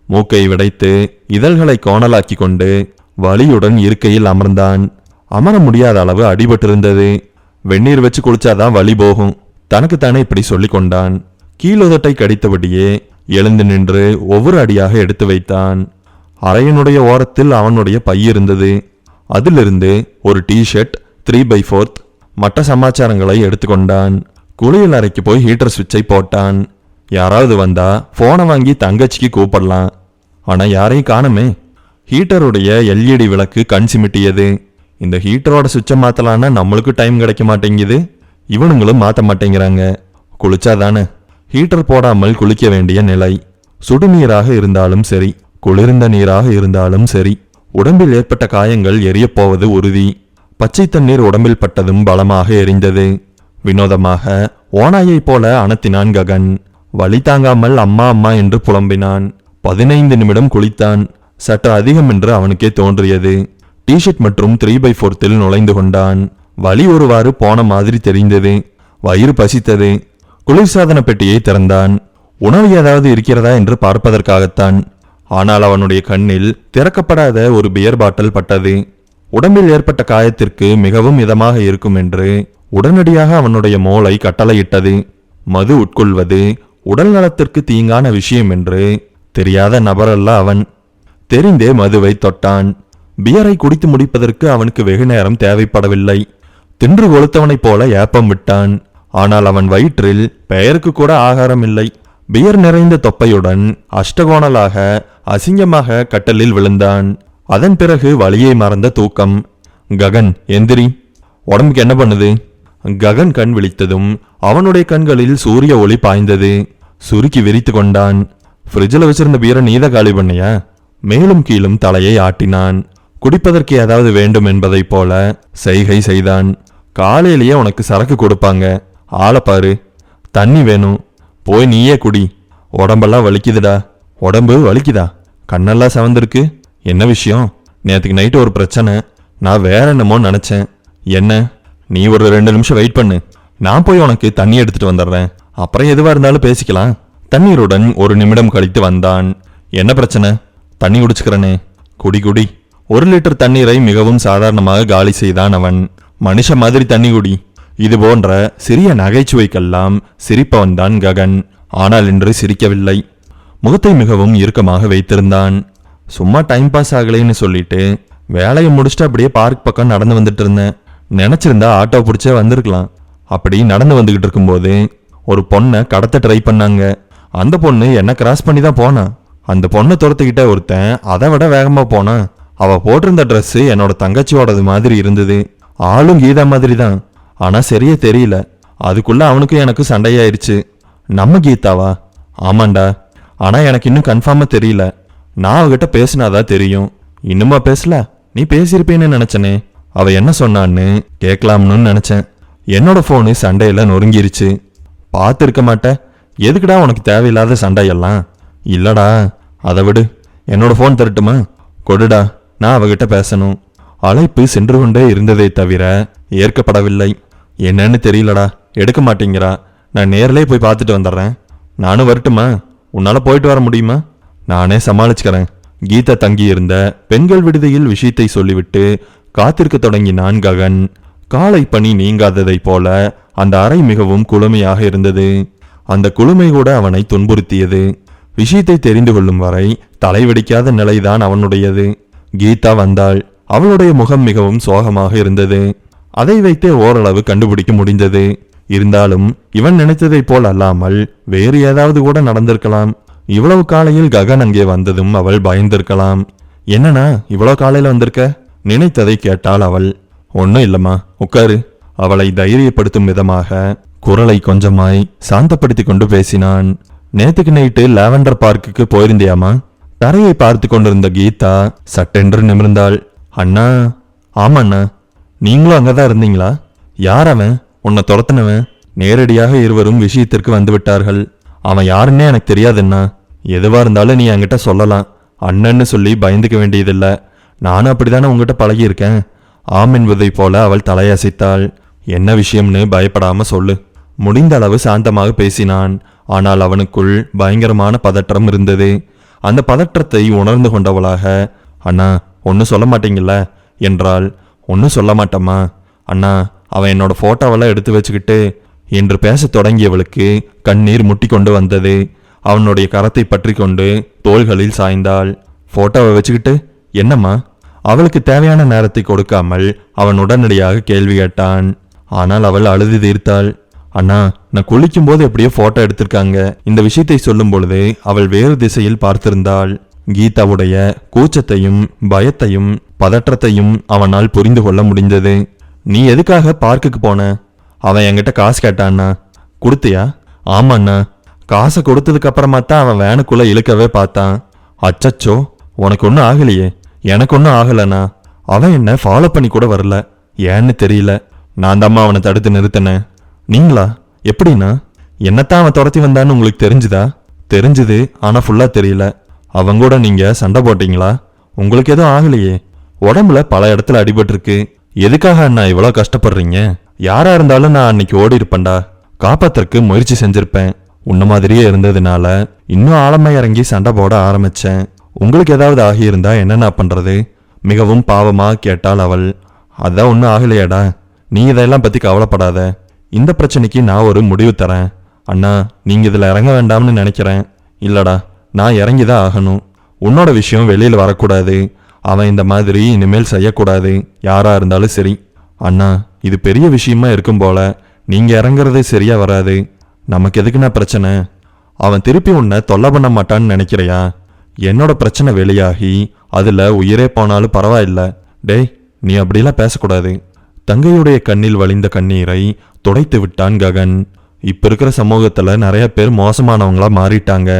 மூக்கை விடைத்து இதழ்களை கோணலாக்கி கொண்டு வலியுடன் இருக்கையில் அமர்ந்தான். அமர முடியாத அளவு அடிபட்டிருந்தது. வெந்நீர் வச்சு குளிச்சாதான் வலி போகும். தனக்குத்தானே இப்படி சொல்லி கொண்டான். கீழுதட்டை கடித்தபடியே எழுந்து நின்று ஒவ்வொரு அடியாக எடுத்து வைத்தான். அறையனுடைய ஓரத்தில் அவனுடைய பை இருந்தது. அதிலிருந்து ஒரு டிஷர்ட், 3/4 மற்ற சமாச்சாரங்களை எடுத்துக்கொண்டான். குளியல் அறைக்கு போய் ஹீட்டர் சுவிட்சை போட்டான். யாராவது வந்தா போனை வாங்கி தங்கச்சிக்கு கூப்பிடலாம். ஆனா யாரையும் காணுமே. ஹீட்டருடைய LED விளக்கு கண் சிமிட்டியது. இந்த ஹீட்டரோட சுவிட்சை மாத்தலான்னா நம்மளுக்கு டைம் கிடைக்க மாட்டேங்குது. இவனுங்களும் மாத்த மாட்டேங்கிறாங்க. குளிச்சாதானே. ஹீட்டர் போடாமல் குளிக்க வேண்டிய நிலை. சுடுநீராக இருந்தாலும் சரி, குளிர்ந்த நீராக இருந்தாலும் சரி, உடம்பில் ஏற்பட்ட காயங்கள் எரியப்போவது உறுதி. பச்சை தண்ணீர் உடம்பில் பட்டதும் பலமாக எரிந்தது. வினோதமாக ஓநாயைப் போல அனத்தினான் ககன். வலி தாங்காமல் அம்மா அம்மா என்று புலம்பினான். 15 நிமிடம் குளித்தான். சற்று அதிகம் என்று அவனுக்கே தோன்றியது. டிஷர்ட் மற்றும் 3/4 நுழைந்து கொண்டான். வலி ஒருவாறு போன மாதிரி தெரிந்தது. வயிறு பசித்தது. குளிர்சாதன பெட்டியை திறந்தான். உணவு ஏதாவது இருக்கிறதா என்று பார்ப்பதற்காகத்தான். ஆனால் அவனுடைய கண்ணில் திறக்கப்படாத ஒரு பியர் பாட்டில் பட்டது. உடம்பில் ஏற்பட்ட காயத்திற்கு மிகவும் இதமாக இருக்கும் என்று உடனடியாக அவனுடைய மூளை கட்டளையிட்டது. மது உட்கொள்வது உடல் நலத்திற்கு தீங்கான விஷயம் என்று தெரியாத நபரல்ல அவன். தெரிந்தே மதுவை தொட்டான். பியரை குடித்து முடிப்பதற்கு அவனுக்கு வெகு நேரம் தேவைப்படவில்லை. தின்று கொளுத்தவனைப் போல ஏப்பம் விட்டான். ஆனால் அவன் வயிற்றில் பெயருக்கு கூட ஆகாரம் இல்லை. பியர் நிறைந்த தொப்பையுடன் அஷ்டகோணலாக அசிங்கமாக கட்டலில் விழுந்தான். அதன் பிறகு வலியை மறந்த தூக்கம். ககன், எந்திரி. உடம்புக்கு என்ன பண்ணுது? ககன் கண் விழித்ததும் அவனுடைய கண்களில் சூரிய ஒளி பாய்ந்தது. சுருக்கி விரித்து கொண்டான். ஃப்ரிட்ஜில் வச்சிருந்த பீரை நீத காலி பண்ணியா? மேலும் கீழும் தலையை ஆட்டினான். குடிப்பதற்கு ஏதாவது வேண்டும் என்பதைப் போல செய்கை செய்தான். காலையிலேயே உனக்கு சரக்கு கொடுப்பாங்க. ஆளப்பாரு. தண்ணி வேணும். போய் நீயே குடி. உடம்பெல்லாம் வலிக்குதுடா. உடம்பு வலிக்குதா? கண்ணெல்லாம் செவந்திருக்கு. என்ன விஷயம்? நேற்றுக்கு நைட்டு ஒரு பிரச்சனை. நான் வேற என்னமோ நினைச்சேன். என்ன? நீ ஒரு 2 நிமிஷம் வெயிட் பண்ணு. நான் போய் உனக்கு தண்ணி எடுத்துட்டு வந்துடுறேன். அப்புறம் எதுவா இருந்தாலும் பேசிக்கலாம். தண்ணீருடன் 1 நிமிடம் கழித்து வந்தான். என்ன பிரச்சனை? தண்ணி குடிச்சுக்கிறனே. குடி குடி. 1 லிட்டர் தண்ணீரை மிகவும் சாதாரணமாக காலி செய்தான் அவன். மனுஷ மாதிரி தண்ணி குடி. இது போன்ற சிறிய நகைச்சுவைக்கெல்லாம் சிரிப்பவன் தான் ககன். ஆனால் இன்று சிரிக்கவில்லை. முகத்தை மிகவும் இறுக்கமாக வைத்திருந்தான். சும்மா டைம் பாஸ் ஆகலைன்னு சொல்லிட்டு வேலையை முடிச்சுட்டு அப்படியே பார்க் பக்கம் நடந்து வந்துட்டு இருந்தேன். நினைச்சிருந்தா ஆட்டோ பிடிச்சே வந்திருக்கலாம். அப்படி நடந்து வந்துகிட்டு இருக்கும்போது ஒரு பொண்ணை கடத்த ட்ரை பண்ணாங்க. அந்த பொண்ணு என்ன கிராஸ் பண்ணி தான் போனா. அந்த பொண்ணை துரத்துக்கிட்ட ஒருத்தன் அதை விட வேகமா போனான். அவ போட்டிருந்த ட்ரெஸ் என்னோட தங்கச்சியோடது மாதிரி இருந்தது. ஆளும் கீதா மாதிரி தான், ஆனா சரியா தெரியல. அதுக்குள்ள அவனுக்கும் எனக்கு சண்டையாயிருச்சு. நம்ம கீதாவா? ஆமாண்டா, ஆனா எனக்கு இன்னும் கன்ஃபார்மா தெரியல. நான் அவகிட்ட பேசினாதான் தெரியும். இன்னுமா பேசல? நீ பேசியிருப்பேன்னு நினைச்சனே. அவ என்ன சொன்னான்னு கேட்கலாம்னு நினைச்சேன். என்னோட போனு சண்டையில நொறுங்கிருச்சு. பார்த்துருக்க மாட்ட. எதுக்குடா உனக்கு தேவையில்லாத சண்டையெல்லாம்? இல்லடா, அதை விடு. என்னோட போன் தரட்டுமா? கொடுடா, நான் அவகிட்ட பேசணும். அழைப்பு சென்று கொண்டே இருந்ததை தவிர ஏற்கப்படவில்லை. என்னன்னு தெரியலடா, எடுக்க மாட்டேங்கிறா. நான் நேரிலே போய் பார்த்துட்டு வந்துடுறேன். நானும் வரட்டுமா? உன்னால போயிட்டு வர முடியுமா? நானே சமாளிச்சுக்கிறேன். கீதா தங்கி இருந்த பெண்கள் விடுதியில் விஷயத்தை சொல்லிவிட்டு காத்திருக்க தொடங்கினான் ககன். காலை பனி நீங்காததை போல அந்த அறை மிகவும் குளுமையாக இருந்தது. அந்த குளுமை கூட அவனை துன்புறுத்தியது. விஷயத்தை தெரிந்து கொள்ளும் வரை தலைவெடிக்காத நிலைதான் அவனுடையது. கீதா வந்தாள். அவளுடைய முகம் மிகவும் சோகமாக இருந்தது. அதை வைத்தே ஓரளவு கண்டுபிடிக்க முடிந்தது. இருந்தாலும் இவன் நினைத்ததை போல் அல்லாமல் வேறு ஏதாவது கூட நடந்திருக்கலாம். இவ்வளவு காலையில் ககன் அங்கே வந்ததும் அவள் பயந்திருக்கலாம். என்னன்னா இவ்வளவு காலையில வந்திருக்க? நினைத்ததை கேட்டாள் அவள். ஒன்னும் இல்லம்மா, உட்காரு. அவளை தைரியப்படுத்தும் விதமாக குரலை கொஞ்சமாய் சாந்தப்படுத்தி கொண்டு பேசினான். நேத்துக்கு நைட்டு லாவெண்டர் பார்க்குக்கு போயிருந்தியாமா? தரையை பார்த்து கொண்டிருந்த கீதா சட்டென்று நிமிர்ந்தாள். அண்ணா. ஆமாண்ணா. நீங்களும் அங்கதான் இருந்தீங்களா? யார் அவன்? உன்னை துரத்தினவன்? நேரடியாக இருவரும் விஷயத்திற்கு வந்து விட்டார்கள். அவன் யாருன்னே எனக்கு தெரியாதுண்ணா. எதுவா இருந்தாலும் நீ என்கிட்ட சொல்லலாம். அண்ணன்னு சொல்லி பயந்துக்க வேண்டியதில்லை. நானும் அப்படித்தானே உங்ககிட்ட பழகியிருக்கேன். ஆம் என்பதை போல அவள் தலையசைத்தாள். என்ன விஷயம்னு பயப்படாம சொல்லு. முடிந்த அளவு சாந்தமாக பேசினான். ஆனால் அவனுக்குள் பயங்கரமான பதற்றம் இருந்தது. அந்த பதற்றத்தை உணர்ந்து கொண்டவளாக, அண்ணா ஒன்னும் சொல்ல மாட்டீங்கல்ல என்றாள். ஒன்னும் சொல்ல மாட்டம்மா. அண்ணா, அவன் என்னோட போட்டோவெல்லாம் எடுத்து வச்சுக்கிட்டு என்று பேச தொடங்கியவளுக்கு கண்ணீர் முட்டி கொண்டு வந்தது. அவனுடைய கரத்தை பற்றி கொண்டு தோள்களில் சாய்ந்தாள். போட்டோவை வச்சுக்கிட்டு என்னம்மா? அவளுக்கு தேவையான நேரத்தை கொடுக்காமல் அவன் உடனடியாக கேள்வி கேட்டான். ஆனால் அவள் அழுது தீர்த்தாள். அண்ணா, நான் குளிக்கும் போது எப்படியோ போட்டோ எடுத்திருக்காங்க. இந்த விஷயத்தை சொல்லும் பொழுது அவள் வேறு திசையில் பார்த்திருந்தாள். கீதாவுடைய கூச்சத்தையும் பயத்தையும் பதற்றத்தையும் அவனால் புரிந்து கொள்ள முடிந்தது. நீ எதுக்காக பார்க்குக்கு போன? அவன் என்கிட்ட காசு கேட்டான்னா. கொடுத்தியா? ஆமாண்ணா. காசை கொடுத்ததுக்கு அப்புறமா தான் அவன் வேனுக்குள்ள இழுக்கவே பார்த்தான். அச்சச்சோ, உனக்கு ஒன்றும் ஆகலையே? எனக்கு ஒன்றும் ஆகலண்ணா. அவன் என்ன ஃபாலோ பண்ணி கூட வரல. ஏன்னு தெரியல. நான் தாம்மா அவனை தடுத்து நிறுத்தினேன். நீங்களா? எப்படின்னா? என்னத்தான் அவன் துரத்தி வந்தான்னு உங்களுக்கு தெரிஞ்சுதா? தெரிஞ்சுது, ஆனா ஃபுல்லா தெரியல. அவங்க கூட நீங்க சண்டை போட்டீங்களா? உங்களுக்கு எதுவும் ஆகலையே? உடம்புல பல இடத்துல அடிபட்டிருக்கு. எதுக்காக அண்ணா இவ்வளோ கஷ்டப்படுறீங்க? யாரா இருந்தாலும் நான் அன்னைக்கு ஓடி இருப்பேன்டா. காப்பாத்துறதுக்கு முயற்சி செஞ்சிருப்பேன். உன்ன மாதிரியே இருந்ததுனால இன்னும் ஆழமா இறங்கி சண்டை போட ஆரம்பிச்சேன். உங்களுக்கு ஏதாவது ஆகியிருந்தா என்னென்ன பண்றது? மிகவும் பாவமா கேட்டாள் அவள். அதான் ஒன்றும் ஆகலையாடா. நீ இதெல்லாம் பத்தி கவலைப்படாத. இந்த பிரச்சனைக்கு நான் ஒரு முடிவு தரேன். அண்ணா, நீங்க இதுல இறங்க வேண்டாம்னு நினைக்கிறேன். இல்லடா, நான் இறங்கிதான் ஆகணும். உன்னோட விஷயம் வெளியில் வரக்கூடாது. அவன் இந்த மாதிரி இனிமேல் செய்யக்கூடாது, யாரா இருந்தாலும் சரி. அண்ணா, இது பெரிய விஷயமா இருக்கும் போல. நீங்க இறங்குறது சரியா வராது. நமக்கு எதுக்குன்னா பிரச்சனை? அவன் திருப்பி உன்னை தொல்லை பண்ண மாட்டான்னு நினைக்கிறையா? என்னோட பிரச்சனை வெளியாகி அதுல உயிரே போனாலும் பரவாயில்ல. டேய், நீ அப்படிலாம் பேசக்கூடாது. தங்கையுடைய கண்ணில் வழிந்த கண்ணீரை துடைத்து விட்டான் ககன். இப்ப இருக்கிற சமூகத்துல நிறைய பேர் மோசமானவங்களா மாறிட்டாங்க.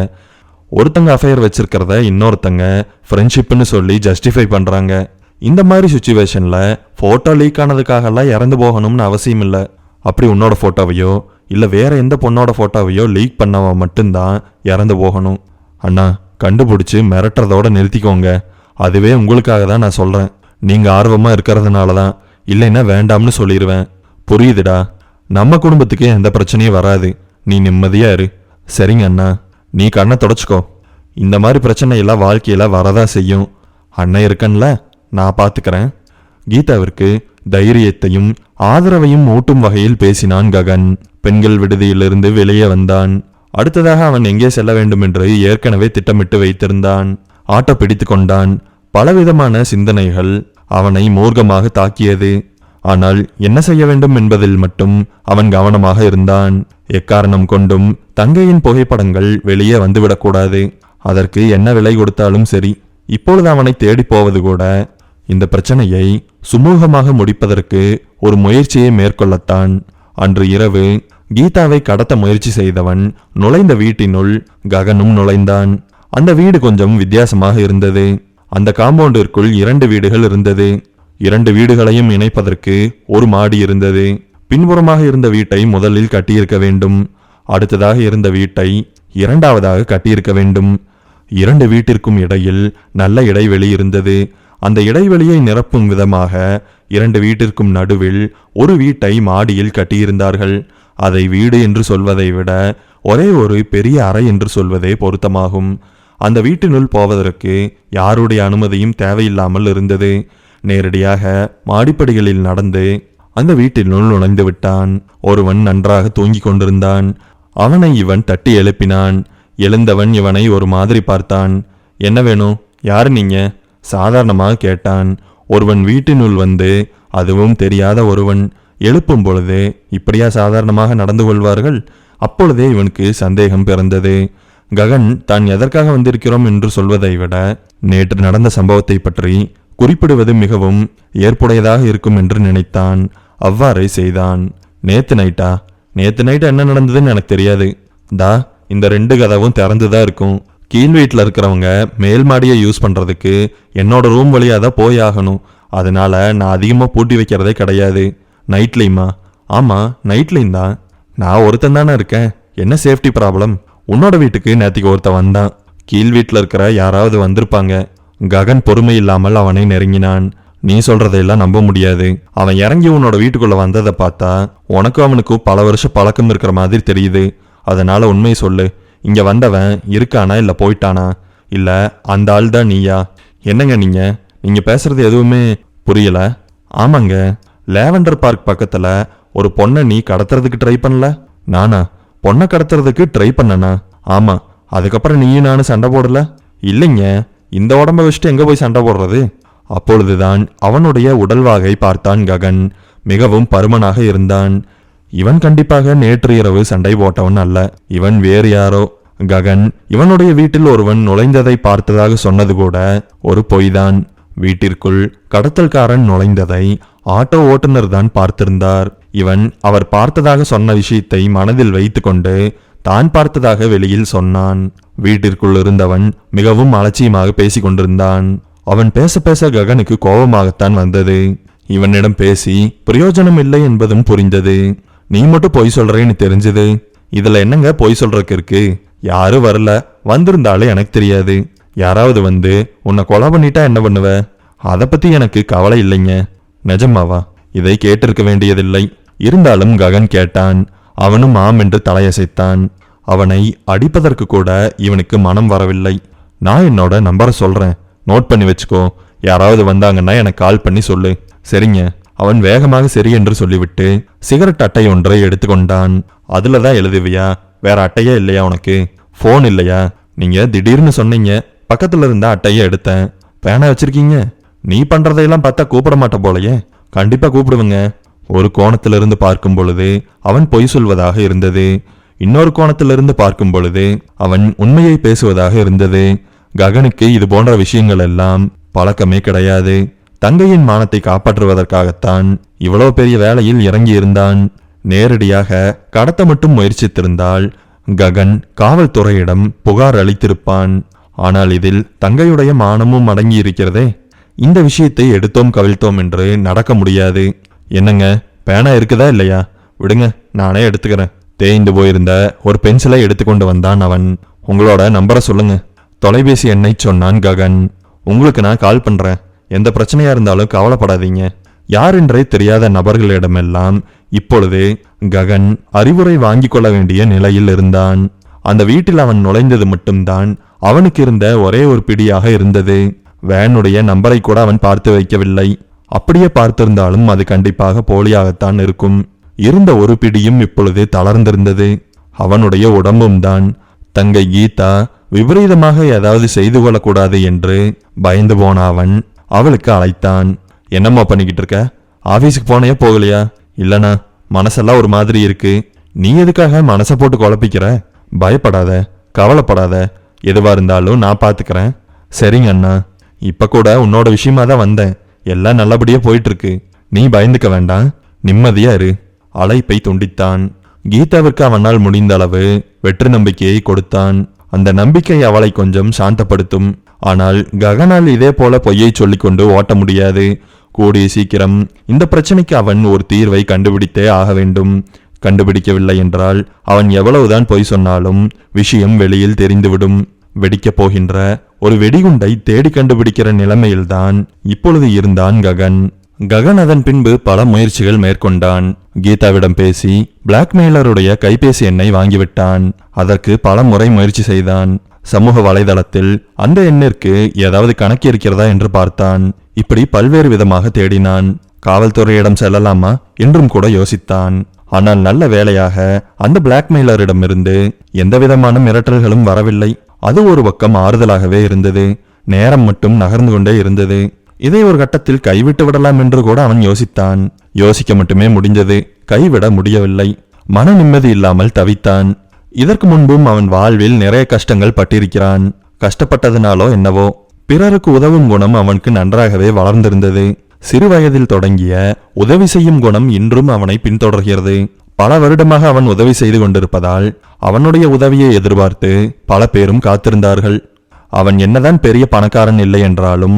ஒருத்தங்க அஃபையர் வச்சிருக்கிறத இன்னொருத்தங்க ஃப்ரெண்ட்ஷிப்னு சொல்லி ஜஸ்டிஃபை பண்றாங்க. இந்த மாதிரி சுச்சுவேஷன்ல போட்டோ லீக் ஆனதுக்காகலாம் இறந்து போகணும்னு அவசியம் இல்லை. அப்படி உன்னோட போட்டோவையோ இல்ல வேற எந்த பொண்ணோட போட்டோவையோ லீக் பண்ணவன் மட்டும்தான் இறந்து போகணும். அண்ணா, கண்டுபிடிச்சு மிரட்டுறதோட நிறுத்திக்கோங்க. அதுவே உங்களுக்காக தான் நான் சொல்றேன். நீங்க ஆர்வமா இருக்கிறதுனால தான். இல்லைன்னா வேண்டாம்னு சொல்லிடுவேன். புரியுதுடா? நம்ம குடும்பத்துக்கு எந்த பிரச்சனையும் வராது. நீ நிம்மதியா இரு. சரிங்க அண்ணா, நீ கண்ணை தொடச்சுக்கோ. இந்த மாதிரி பிரச்சனை எல்லாம் வாழ்க்கையில வரதா செய்யும். அண்ணன் இருக்கன்ல, நான் பாத்துக்கிறேன். கீதாவிற்கு தைரியத்தையும் ஆதரவையும் ஊட்டும் வகையில் பேசினான் ககன். பெண்கள் விடுதியிலிருந்து வெளியே வந்தான். அடுத்ததாக அவன் எங்கே செல்ல வேண்டும் என்று ஏற்கனவே திட்டமிட்டு வைத்திருந்தான். ஆட்டோ பிடித்து கொண்டான். பலவிதமான சிந்தனைகள் அவனை மூர்க்கமாக தாக்கியது. ஆனால் என்ன செய்ய வேண்டும் என்பதில் மட்டும் அவன் கவனமாக இருந்தான். எக்காரணம் கொண்டும் தங்கையின் புகைப்படங்கள் வெளியே வந்துவிடக்கூடாது. அதற்கு என்ன விலை கொடுத்தாலும் சரி. இப்பொழுது அவனை தேடி போவது கூட இந்த பிரச்சனையை சுமூகமாக முடிப்பதற்கு ஒரு முயற்சியை மேற்கொள்ளத்தான். அன்று இரவு கீதாவை கடத்த முயற்சி செய்தவன் நுழைந்த வீட்டினுள் ககனும் நுழைந்தான். அந்த வீடு கொஞ்சம் வித்தியாசமாக இருந்தது. அந்த காம்பவுண்டிற்குள் 2 வீடுகள் இருந்தது. 2 வீடுகளையும் இணைப்பதற்கு ஒரு மாடி இருந்தது. பின்புறமாக இருந்த வீட்டை முதலில் கட்டியிருக்க வேண்டும். அடுத்ததாக இருந்த வீட்டை இரண்டாவதாக கட்டியிருக்க வேண்டும். 2 வீட்டிற்கும் இடையில் நல்ல இடைவெளி இருந்தது. அந்த இடைவெளியை நிரப்பும் விதமாக 2 வீட்டிற்கும் நடுவில் ஒரு வீட்டை மாடியில் கட்டியிருந்தார்கள். அதை வீடு என்று சொல்வதை விட ஒரே ஒரு பெரிய அறை என்று சொல்வதே பொருத்தமாகும். அந்த வீட்டினுள் போவதற்கு யாருடைய அனுமதியும் தேவையில்லாமல் இருந்தது. நேரடியாக மாடிப்படிகளில் நடந்து அந்த வீட்டினுள் நுழைந்து விட்டான். ஒருவன் நன்றாக தூங்கிக் கொண்டிருந்தான். அவனை இவன் தட்டி எழுப்பினான். எழுந்தவன் இவனை ஒரு மாதிரி பார்த்தான். என்ன வேணும், யாரு நீங்க? சாதாரணமாக கேட்டான். ஒருவன் வீட்டினுள் வந்து, அதுவும் தெரியாத ஒருவன் எழுப்பும் பொழுது இப்படியா சாதாரணமாக நடந்து கொள்வார்கள்? அப்பொழுதே இவனுக்கு சந்தேகம் பிறந்தது. ககன் தான் எதற்காக வந்திருக்கிறோம் என்று சொல்வதை விட நேற்று நடந்த சம்பவத்தை பற்றி குறிப்பிடுவது மிகவும் ஏற்புடையதாக இருக்கும் என்று நினைத்தான். அவ்வாறே செய்தான். நேத்து நைட்டா என்ன நடந்ததுன்னு எனக்கு தெரியாது. இந்த 2 கதவும் திறந்துதான் இருக்கும். கீழ் வீட்டில் இருக்கிறவங்க மேல் மாடியை யூஸ் பண்றதுக்கு என்னோட ரூம் வழியாக தான் போய் ஆகணும். அதனால நான் அதிகமாக பூட்டி வைக்கிறதே கிடையாது. நைட்லையுமா? ஆமா, நைட்லையும் தான். நான் ஒருத்தன் தானே இருக்கேன். என்ன சேஃப்டி ப்ராப்ளம்? உன்னோட வீட்டுக்கு நேத்திக்கு ஒருத்தன் வந்தான். கீழ் வீட்டில் இருக்கிற யாராவது வந்திருப்பாங்க. ககன் பொறுமை இல்லாமல் அவனை நெருங்கினான். நீ சொல்றதையெல்லாம் நம்ப முடியாது. அவன் இறங்கி உன்னோட வீட்டுக்குள்ள வந்ததை பார்த்தா உனக்கும் அவனுக்கும் பல வருஷம் பழக்கம் இருக்கிற மாதிரி தெரியுது. அதனால உண்மையை சொல்லு. இங்க வந்தவன் இருக்கானா இல்ல போயிட்டானா? இல்ல அந்த ஆள் தான் நீயா? என்னங்க நீங்க பேசுறது எதுவுமே புரியல. ஆமாங்க, லேவண்டர் பார்க் பக்கத்துல ஒரு பொண்ணை நீ கடத்துறதுக்கு ட்ரை பண்ணல? நானா? பொண்ணை கடத்துறதுக்கு ட்ரை பண்ணனா? ஆமா. அதுக்கப்புறம் நீயும் நானும் சண்டை போடல? இல்லைங்க, இந்த உடம்ப வச்சுட்டு எங்க போய் சண்டை போடுறது? அப்பொழுதுதான் அவனுடைய உடல்வாகை பார்த்தான் ககன். மிகவும் பருமனாக இருந்தான். இவன் கண்டிப்பாக நேற்று இரவு சண்டை போட்டவன் அல்ல. இவன் வேறு யாரோ. ககன் இவனுடைய வீட்டில் ஒருவன் நுழைந்ததை பார்த்ததாக சொன்னது கூட ஒரு பொய்தான். வீட்டிற்குள் கடத்தல்காரன் நுழைந்ததை ஆட்டோ ஓட்டுநர் தான் பார்த்திருந்தார். இவன் அவர் பார்த்ததாக சொன்ன விஷயத்தை மனதில் வைத்துக்கொண்டு தான் பார்த்ததாக வெளியில் சொன்னான். வீட்டிற்குள் இருந்தவன் மிகவும் அலட்சியமாக பேசிக் கொண்டிருந்தான். அவன் பேச பேச ககனுக்கு கோபமாகத்தான் வந்தது. இவனிடம் பேசி பிரயோஜனம் இல்லை என்பதும் புரிந்தது. நீ மட்டும் பொய் சொல்றேன்னு தெரிஞ்சது. இதுல என்னங்க பொய் சொல்றதுக்கு இருக்கு? யாரும் வரல, வந்திருந்தாலே எனக்கு தெரியாது. யாராவது வந்து உன்னை கொலை பண்ணிட்டா என்ன பண்ணுவ? அதை பத்தி எனக்கு கவலை இல்லைங்க. நிஜமாவா? இதை கேட்டிருக்க வேண்டியதில்லை. இருந்தாலும் ககன் கேட்டான். அவனும் ஆம் என்று தலையசைத்தான். அவனை அடிப்பதற்கு கூட இவனுக்கு மனம் வரவில்லை. நான் என்னோட நம்பரை சொல்றேன், நோட் பண்ணி வச்சுக்கோ. யாராவது வந்தாங்கன்னா எனக்கு கால் பண்ணி சொல்லு. சரிங்க. அவன் வேகமாக சரி என்று சொல்லிவிட்டு சிகரெட் அட்டை ஒன்றை எடுத்துக்கொண்டான். அதுலதான் எழுதுவியா? வேற அட்டையே இல்லையா உனக்கு? போன் இல்லையா? நீங்க திடீர்னு சொன்னீங்க, பக்கத்துல இருந்த அட்டையை எடுத்தேன். பேனா வச்சிருக்கீங்க? நீ பண்றதையெல்லாம் பார்த்தா கூப்பிட மாட்ட போலையே. கண்டிப்பா கூப்பிடுவங்க. ஒரு கோணத்திலிருந்து பார்க்கும் பொழுது அவன் பொய் சொல்வதாக இருந்தது. இன்னொரு கோணத்திலிருந்து பார்க்கும் பொழுது அவன் உண்மையை பேசுவதாக இருந்தது. ககனுக்கு இது போன்ற விஷயங்கள் எல்லாம் பழக்கமே கிடையாது. தங்கையின் மானத்தை காப்பாற்றுவதற்காகத்தான் இவ்வளவு பெரிய வேலையில் இறங்கி இருந்தான். நேரடியாக கடத்த மட்டும் முயற்சித்திருந்தால் ககன் காவல்துறையிடம் புகார் அளித்திருப்பான். ஆனால் இதில் தங்கையுடைய மானமும் அடங்கி இருக்கிறதே. இந்த விஷயத்தை எடுத்தோம் கவிழ்த்தோம் என்று நடக்க முடியாது. என்னங்க, பேனா இருக்குதா இல்லையா? விடுங்க, நானே எடுத்துக்கிறேன். தேய்ந்து போயிருந்த ஒரு பென்சிலை எடுத்துக்கொண்டு வந்தான் அவன். உங்களோட நம்பரை சொல்லுங்க. தொலைபேசி எண்ணை சொன்னான் ககன். உங்களுக்கு நான் கால் பண்றேன். எந்த பிரச்சனையா இருந்தாலும் கவலைப்படாதீங்க. யாரென்றே தெரியாத நபர்களிடமெல்லாம் இப்பொழுது ககன் அறிவுரை வாங்கி கொள்ள வேண்டிய நிலையில் இருந்தான். அந்த வீட்டில் அவன் நுழைந்தது மட்டும்தான் அவனுக்கு இருந்த ஒரே ஒரு பிடியாக இருந்தது. வேனுடைய நம்பரை கூட அவன் பார்த்து வைக்கவில்லை. அப்படியே பார்த்திருந்தாலும் அது கண்டிப்பாக போலியாகத்தான் இருக்கும். இருந்த ஒரு பிடியும் இப்பொழுது தளர்ந்திருந்தது. அவனுடைய உடம்பும் தான். தங்கை கீதா விபரீதமாக ஏதாவது செய்து கொள்ளக்கூடாது என்று பயந்து போன அவன் அவளுக்கு அழைத்தான். என்னம்மா பண்ணிக்கிட்டு இருக்க? ஆபீஸுக்கு போனையா போகலையா? இல்லனா, மனசெல்லாம் ஒரு மாதிரி இருக்கு. நீ எதுக்காக மனசை போட்டு குழப்பிக்கிற? பயப்படாத, கவலைப்படாத. எதுவா இருந்தாலும் நான் பாத்துக்கிறேன். சரிங்க அண்ணா, இப்ப கூட உன்னோட விஷயமா தான் வந்தேன். எல்லாம் நல்லபடியா போயிட்டு இருக்கு. நீ பயந்துக்க வேண்டாம், நிம்மதியா இரு. அழைப்பை துண்டித்தான். கீதாவிற்கு அவனால் முடிந்த அளவு வெற்றி நம்பிக்கையை கொடுத்தான். அந்த நம்பிக்கை அவளை கொஞ்சம் சாந்தப்படுத்தும். ஆனால் ககனால் இதே போல பொய்யை சொல்லிக்கொண்டு ஓட்ட முடியாது. கூடிய சீக்கிரம் இந்த பிரச்சனைக்கு அவன் ஒரு தீர்வை கண்டுபிடித்தே ஆக வேண்டும். கண்டுபிடிக்கவில்லை என்றால் அவன் எவ்வளவுதான் பொய் சொன்னாலும் விஷயம் வெளியில் தெரிந்துவிடும். வெடிக்கப் போகின்ற ஒரு வெடிகுண்டை தேடி கண்டுபிடிக்கிற நிலைமையில்தான் இப்பொழுது இருந்தான் ககன். ககன் அதன் பின்பு பல முயற்சிகள் மேற்கொண்டான். கீதாவிடம் பேசி பிளாக்மெயிலருடைய கைபேசி எண்ணை வாங்கிவிட்டான். அதற்கு பல முறை முயற்சி செய்தான். சமூக வலைதளத்தில் அந்த எண்ணிற்கு ஏதாவது கணக்கு இருக்கிறதா என்று பார்த்தான். இப்படி பல்வேறு விதமாக தேடினான். காவல்துறையிடம் செல்லலாமா என்றும் கூட யோசித்தான். ஆனால் நல்ல வேளையாக அந்த பிளாக்மெயிலரிடமிருந்து எந்த விதமான மிரட்டல்களும் வரவில்லை. அது ஒரு பக்கம் ஆறுதலாகவே இருந்தது. நேரம் மட்டும் நகர்ந்து கொண்டே இருந்தது. இதை ஒரு கட்டத்தில் கைவிட்டு விடலாம் என்று கூட அவன் யோசித்தான். யோசிக்க மட்டுமே முடிந்தது, கைவிட முடியவில்லை. மன நிம்மதி இல்லாமல் தவித்தான். இதற்கு முன்பும் அவன் வாழ்வில் நிறைய கஷ்டங்கள் பட்டிருக்கிறான். கஷ்டப்பட்டதுனாலோ என்னவோ பிறருக்கு உதவும் குணம் அவனுக்கு நன்றாகவே வளர்ந்திருந்தது. சிறு வயதில் தொடங்கிய உதவி செய்யும் குணம் இன்றும் அவனை பின்தொடர்கிறது. பல வருடமாக அவன் உதவி செய்து கொண்டிருப்பதால் அவனுடைய உதவியை எதிர்பார்த்து பல பேரும் காத்திருந்தார்கள். அவன் என்னதான் பெரிய பணக்காரன் இல்லை என்றாலும்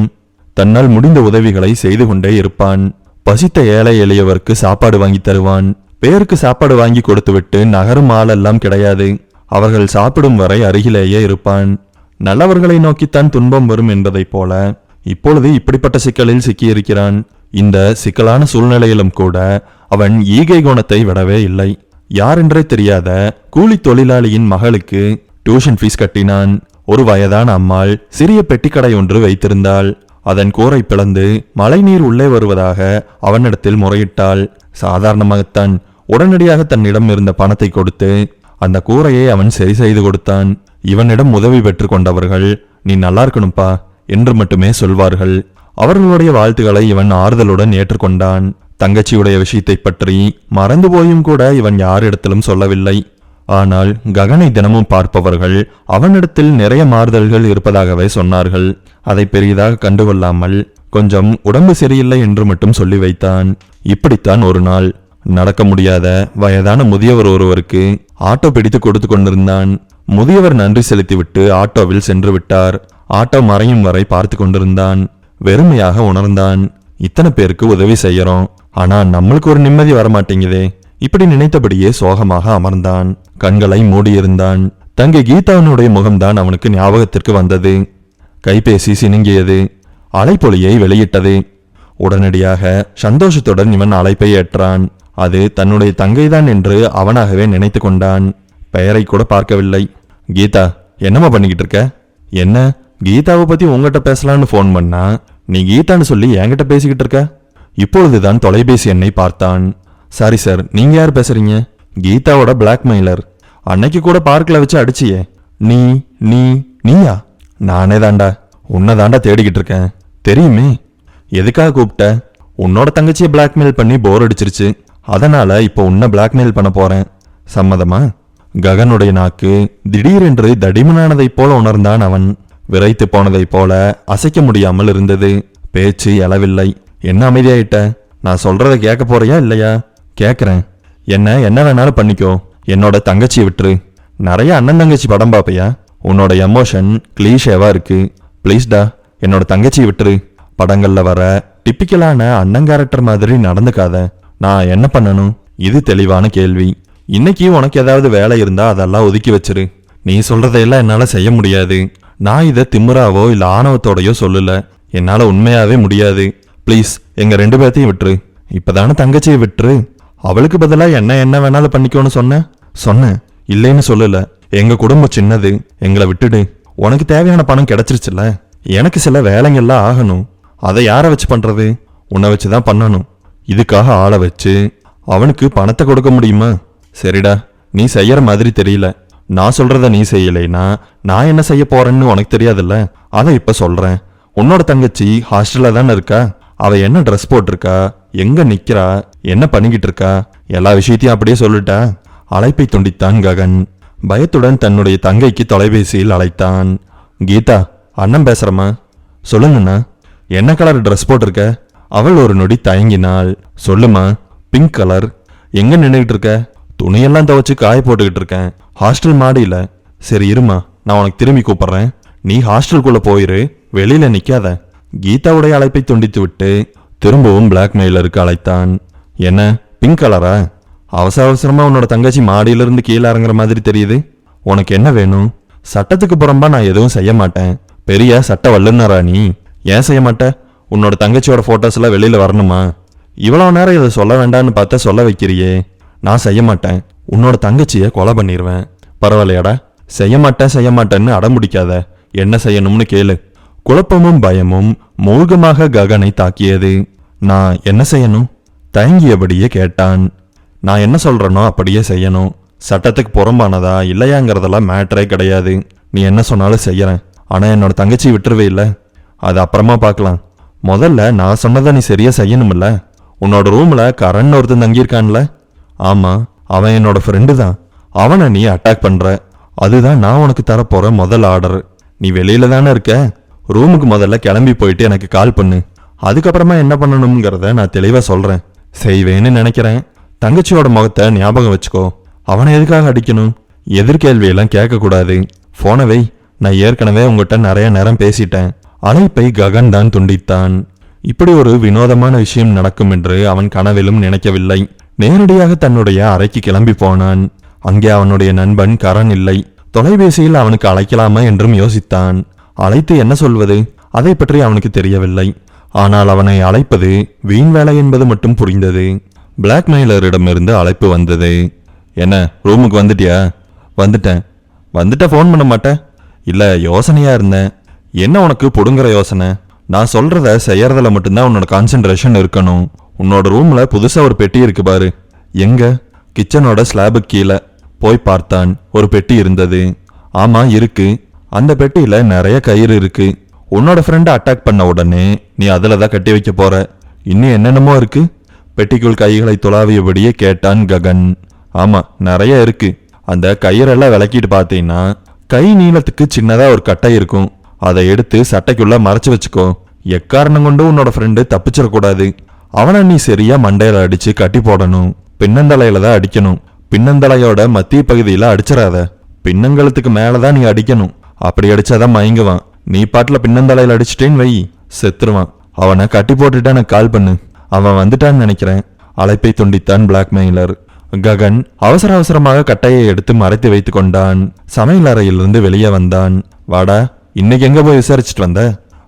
தன்னால் முடிந்த உதவிகளை செய்து கொண்டே இருப்பான். பசித்த ஏழை எளியவருக்கு சாப்பாடு வாங்கி தருவான். பேருக்கு சாப்பாடு வாங்கி கொடுத்துவிட்டு நகரும் ஆளெல்லாம் கிடையாது. அவர்கள் சாப்பிடும் வரை அருகிலேயே இருப்பான். நல்லவர்களை நோக்கித்தான் துன்பம் வரும் என்பதைப் போல இப்பொழுது இப்படிப்பட்ட சிக்கலில் சிக்கியிருக்கிறான். இந்த சிக்கலான சூழ்நிலையிலும் கூட அவன் ஈகை குணத்தை விடவே இல்லை. யாரென்றே தெரியாத கூலி தொழிலாளியின் மகளுக்கு டியூஷன் ஃபீஸ் கட்டினான். ஒரு வயதான அம்மாள் சிறிய பெட்டிக்கடை ஒன்று வைத்திருந்தாள். அதன் கூரை பிளந்து மழைநீர் உள்ளே வருவதாக அவனிடத்தில் முறையிட்டாள். சாதாரணமாகத்தான் உடனடியாக தன்னிடம் இருந்த பணத்தை கொடுத்து அந்த கூரையை அவன் சரி செய்து கொடுத்தான். இவனிடம் உதவி பெற்று கொண்டவர்கள் நீ நல்லா இருக்கணும்பா என்று மட்டுமே சொல்வார்கள். அவர்களுடைய வாழ்த்துக்களை இவன் ஆறுதலுடன் ஏற்றுக்கொண்டான். தங்கச்சியுடைய விஷயத்தை பற்றி மறந்து போயும் கூட இவன் யாரிடத்திலும் சொல்லவில்லை. ஆனால் ககனை தினமும் பார்ப்பவர்கள் அவனிடத்தில் நிறைய மாறுதல்கள் இருப்பதாகவே சொன்னார்கள். அதை பெரிதாக கண்டுகொள்ளாமல் கொஞ்சம் உடம்பு சரியில்லை என்று மட்டும் சொல்லி வைத்தான். இப்படித்தான் ஒரு நாள் நடக்க முடியாத வயதான முதியவர் ஒருவருக்கு ஆட்டோ பிடித்து கொடுத்து கொண்டிருந்தான். முதியவர் நன்றி செலுத்திவிட்டு ஆட்டோவில் சென்று விட்டார். ஆட்டோ மறையும் வரை பார்த்து கொண்டிருந்தான். வெறுமையாக உணர்ந்தான். இத்தனை பேருக்கு உதவி செய்யறோம், ஆனா நம்மளுக்கு ஒரு நிம்மதி வரமாட்டேங்குதே. இப்படி நினைத்தபடியே சோகமாக அமர்ந்தான். கண்களை மூடியிருந்தான். தங்கை கீதாவினுடைய முகம்தான் அவனுக்கு ஞாபகத்திற்கு வந்தது. கைபேசி சினுங்கியது. அழைப்பொலியை வெளியிட்டது. உடனடியாக சந்தோஷத்துடன் இவன் அழைப்பை ஏற்றான். அது தன்னுடைய தங்கைதான் என்று அவனாகவே நினைத்து கொண்டான். பெயரை கூட பார்க்கவில்லை. கீதா, என்னம்மா பண்ணிக்கிட்டு இருக்க? என்ன, கீதாவை பத்தி உங்ககிட்ட பேசலான்னு போன் பண்ணா நீ கீதான்னு சொல்லி என்கிட்ட பேசிக்கிட்டு இருக்க? இப்பொழுதுதான் தொலைபேசி எண்ணை பார்த்தான். சாரி சார், நீங்க யார் பேசுறீங்க? கீதாவோட பிளாக்மெயிலர். அன்னைக்கு கூட பார்க்கில் வச்சு அடிச்சியே. நீயா? நானே தாண்டா, உன்னை தாண்டா தேடிக்கிட்டு இருக்கேன். தெரியுமே. எதுக்காக கூப்பிட்ட? உன்னோட தங்கச்சியை பிளாக்மெயில் பண்ணி போர் அடிச்சிருச்சு. அதனால இப்போ உன்னை பிளாக்மெயில் பண்ண போறேன். சம்மதமா? ககனுடைய நாக்கு திடீரென்று தடிமனானதைப் போல உணர்ந்தான் அவன். விரைத்து போனதைப் போல அசைக்க முடியாமல் இருந்தது. பேச்சு எழவில்லை. என்ன அமைதியாயிட்ட? நான் சொல்றதை கேட்க போறியா இல்லையா? கேட்குறேன். என்ன வேணாலும் பண்ணிக்கோ. என்னோட தங்கச்சியை விட்டுரு. நிறைய அண்ணன் தங்கச்சி படம் பாப்பையா? உன்னோட எமோஷன் கிளீஷேவா இருக்கு. ப்ளீஸ்டா, என்னோட தங்கச்சியை விட்டுரு. படங்கள்ல வர டிப்பிக்கலான அண்ணன் கேரக்டர் மாதிரி நடந்துக்காத. நான் என்ன பண்ணணும்? இது தெளிவான கேள்வி. இன்னைக்கு உனக்கு ஏதாவது வேலை இருந்தா அதெல்லாம் ஒதுக்கி வச்சிரு. நீ சொல்றதையெல்லாம் என்னால செய்ய முடியாது. நான் இதை திமிராவோ இல்ல ஆணவத்தோடையோ சொல்லல. என்னால உண்மையாவே முடியாது. ப்ளீஸ், எங்க 2 பேர்த்தையும் விட்டுரு. இப்பதானே தங்கச்சியை விட்டுரு. அவளுக்கு பதிலா என்ன வேணாலும் பண்ணிக்கோன்னு சொன்னேன். இல்லைன்னு சொல்லல. எங்க குடும்பம் சின்னது, எங்களை விட்டுடு. உனக்கு தேவையான பணம் கிடைச்சிருச்சுல. எனக்கு சில வேலைங்கள்லாம் ஆகணும். அதை யாரை வச்சு பண்றது? உன்னை வச்சுதான் பண்ணணும். இதுக்காக ஆளை வச்சு அவனுக்கு பணத்தை கொடுக்க முடியுமா? சரிடா, நீ செய்யற மாதிரி தெரியல. நான் சொல்றத நீ செய்யலைனா நான் என்ன செய்ய போறேன்னு உனக்கு தெரியாதுல்ல. அதை இப்ப சொல்றேன். உன்னோட தங்கச்சி ஹாஸ்டல்ல தானே இருக்கா? அவ என்ன ட்ரெஸ் போட்டிருக்கா, எங்க நிக்கிறா, என்ன பண்ணிக்கிட்டு இருக்கா, எல்லா விஷயத்தையும் அப்படியே சொல்லிட்டா. அழைப்பை துண்டித்தான் ககன். பயத்துடன் தன்னுடைய தங்கைக்கு தொலைபேசியில் அழைத்தான். கீதா, அண்ணன் பேசுறமா? சொல்லுங்கண்ணா. என்ன கலர் ட்ரெஸ் போட்டிருக்க? அவள் ஒரு நொடி தயங்கினாள். சொல்லுமா. Pink colour. எங்க நின்றுகிட்டு இருக்க? துணியெல்லாம் துவைச்சு காய போட்டுக்கிட்டு இருக்கேன். ஹாஸ்டல் மாடியில. சரி இருமா, நான் உனக்கு திரும்பி கூப்பிடுறேன். நீ ஹாஸ்டலுக்குள்ள போயிரு, வெளியில நிக்காத. கீதாவுடைய அழைப்பை துண்டித்து விட்டு திரும்பவும் பிளாக்மெயிலருக்கு அழைத்தான். என்ன பிங்க் கலரா? அவசர அவசரமா உன்னோட தங்கச்சி மாடியிலிருந்து கீழே இறங்குற மாதிரி தெரியுது. உனக்கு என்ன வேணும்? சட்டத்துக்கு புறம்பா நான் எதுவும் செய்ய மாட்டேன். பெரிய சட்ட வல்லுநரா நீ? ஏன் செய்ய மாட்டேன்? உன்னோட தங்கச்சியோட போட்டோஸ் எல்லாம் வெளியில வரணுமா? இவ்வளவு நேரம் இதை சொல்ல வேண்டான்னு பார்த்தா சொல்ல வைக்கிறியே. நான் செய்ய மாட்டேன். உன்னோட தங்கச்சியை கொலை பண்ணிடுவேன். பரவாயில்லையாடா? செய்ய மாட்டேன்னு அடம்பிடிக்காத. என்ன செய்யணும்னு கேளு. குழப்பமும் பயமும் மூழ்கமாக ககனை தாக்கியது. நான் என்ன செய்யணும்? தயங்கியபடியே கேட்டான். நான் என்ன சொல்றேனோ அப்படியே செய்யணும். சட்டத்துக்கு புறம்பானதா இல்லையாங்கிறதெல்லாம் மேட்டரே கிடையாது. நீ என்ன சொன்னாலும் செய்யறேன். ஆனா என்னோட தங்கச்சி விட்டுருவே இல்லை. அது அப்புறமா பார்க்கலாம். முதல்ல நான் சொன்னதை நீ சரியா செய்யணும்ல. உன்னோட ரூம்ல கரண் ஒருத்தன் தங்கியிருக்கான்ல? ஆமா, அவன் என்னோட ஃப்ரெண்டு தான். அவனை நீ அட்டாக் பண்ற. அதுதான் நான் உனக்கு தரப்போற முதல் ஆர்டர். நீ வெளியில தானே இருக்க. ரூமுக்கு முதல்ல கிளம்பி போயிட்டு எனக்கு கால் பண்ணு. அதுக்கப்புறமா என்ன பண்ணணுங்கிறத நான் தெளிவா சொல்றேன். செய்வேன்னு நினைக்கிறேன். தங்கச்சியோட முகத்தை ஞாபகம் வச்சுக்கோ. அவனை எதுக்காக அடிக்கணும்? எதிர்கேள்வியெல்லாம் கேட்கக்கூடாது. போனை வை. நான் ஏற்கனவே உங்ககிட்ட நிறைய நேரம் பேசிட்டேன். அழைப்பை ககன் தான் துண்டித்தான். இப்படி ஒரு வினோதமான விஷயம் நடக்கும் என்று அவன் கனவிலும் நினைக்கவில்லை. நேரடியாக தன்னுடைய அறைக்கு கிளம்பி போனான். அங்கே அவனுடைய நண்பன் கரண் இல்லை. தொலைபேசியில் அவனுக்கு அழைக்கலாமா என்றும் யோசித்தான். அழைத்து என்ன சொல்வது? அதை பற்றி அவனுக்கு தெரியவில்லை. ஆனால் அவனை அழைப்பது வீண் வேலை என்பது மட்டும் புரிந்தது. பிளாக்மெயிலரிடமிருந்து அழைப்பு வந்தது. என்ன, ரூமுக்கு வந்துட்டியா? வந்துட்ட ஃபோன் பண்ண மாட்டேன்? இல்ல, யோசனையா இருந்தேன். என்ன உனக்கு புடுங்குற யோசனை? நான் சொல்றத செய்யறதுல மட்டும்தான் உன்னோட கான்சென்ட்ரேஷன் இருக்கணும். உன்னோட ரூம்ல புதுசா ஒரு பெட்டி இருக்கு பாரு. எங்க? கிச்சனோட ஸ்லாபுக்கு கீழே. போய் பார்த்தான். ஒரு பெட்டி இருந்தது. ஆமா இருக்கு. அந்த பெட்டியில நிறைய கயிறு இருக்கு. உன்னோட ஃப்ரெண்டை அட்டாக் பண்ண உடனே நீ அதுல தான் கட்டி வைக்க போற. இன்னும் என்னென்னமோ இருக்கு. பெட்டிக்குள் கைகளை துளாவியபடியே கேட்டான் ககன். ஆமா, நிறைய இருக்கு. அந்த கயிறெல்லாம் விளக்கிட்டு பார்த்தீங்கன்னா கை நீளத்துக்கு சின்னதா ஒரு கட்டை இருக்கும். அதை எடுத்து சட்டைக்குள்ள மறைச்சு வச்சுக்கோ. எக்காரணம் கொண்டு உன்னோட ஃப்ரெண்டு தப்பிச்சிடக்கூடாது. அவனை நீ சரியா மண்டையில அடிச்சு கட்டி போடணும். பின்னந்தலையில தான் அடிக்கணும். பின்னந்தலையோட மத்திய பகுதியில அடிச்சிடாத. பின்னங்கலத்துக்கு மேலதான் நீ அடிக்கணும். அப்படி அடிச்சாதான் மயங்குவான். நீ பாட்டுல பின்னந்தலையில அடிச்சிட்டேன்னு வை, செத்துருவான். அவனை கட்டி போட்டுட்டு எனக்கு கால் பண்ணு. அவன் வந்துட்டான்னு நினைக்கிறேன். அழைப்பை துண்டித்தான் பிளாக்மெயிலர். ககன் அவசர அவசரமாக கட்டையை எடுத்து மறைத்து வைத்து கொண்டான். சமையல் அறையிலிருந்து வெளியே வந்தான். வாடா, இன்னைக்கு எங்க போய் விசாரிச்சுட்டு வந்த?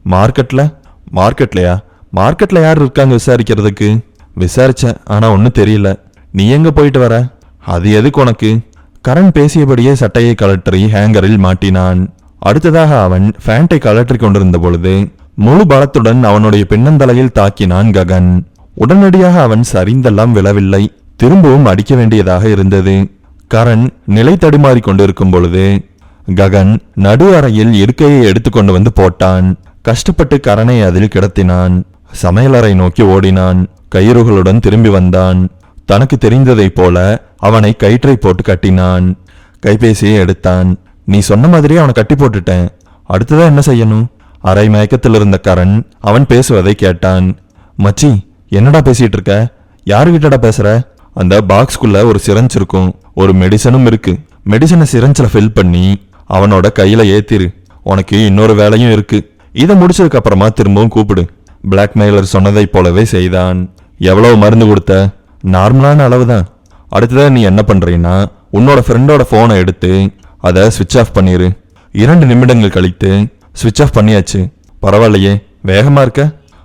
மார்க்கெட்லயா? மார்க்கெட்ல யார் இருக்காங்க விசாரிக்கிறதுக்கு? விசாரிச்சேன், ஆனா ஒன்னும் தெரியல. நீ எங்க போயிட்டு வர? அது எதுக்கு உனக்கு? கரண் பேசியபடியே சட்டையை கழற்றி ஹேங்கரில் மாட்டினான். அடுத்ததாக அவன் ஃபேண்டை கழற்றி கொண்டிருந்த பொழுது முழு பலத்துடன் அவனுடைய பின்னந்தலையில் தாக்கினான் ககன். உடனடியாக அவன் சரிந்தெல்லாம் விழவில்லை. திரும்பவும் அடிக்க வேண்டியதாக இருந்தது. கரண் நிலை தடுமாறி கொண்டிருக்கும் பொழுது ககன் நடு அறையில் இருக்கையை எடுத்துக்கொண்டு வந்து போட்டான். கஷ்டப்பட்டு கரணை அதில் கிடத்தினான். சமையலறை நோக்கி ஓடினான். கயிறுகளுடன் திரும்பி வந்தான். தனக்கு தெரிந்ததைப் போல அவனை கயிற்றை போட்டு கட்டினான். கைபேசியை எடுத்தான். நீ சொன்ன மாதிரியே அவனை கட்டி போட்டுட்டேன். அடுத்ததா என்ன செய்யணும்? அரை மயக்கத்தில் இருந்த கரண் அவன் பேசுவதை கேட்டான். மச்சி, என்னடா பேசிட்டு இருக்க? யாருகிட்டடா பேசுற? அந்த பாக்ஸ்குள்ள ஒரு சிரஞ்ச் இருக்கும். ஒரு மெடிசனும் இருக்கு. மெடிசனை சிரஞ்சில ஃபில் பண்ணி அவனோட கையில ஏத்திரு. உனக்கு இன்னொரு வேலையும் இருக்கு. இதை முடிச்சதுக்கு அப்புறமா திரும்பவும் கூப்பிடு. பிளாக்மெயிலர் சொன்னதை போலவே செய்தான். எவ்வளவு மருந்து கொடுத்த? நார்மலான அளவுதான். அடுத்ததா நீ என்ன பண்றீன்னா, உன்னோட ஃப்ரெண்டோட போனை எடுத்து அதை சுவிட்ச் ஆஃப் பண்ணிரு. 2 நிமிடங்கள் கழித்து சுவிட்ச் ஆஃப் பண்ணியாச்சு. பரவாயில்லையே, வேகமா இருக்க.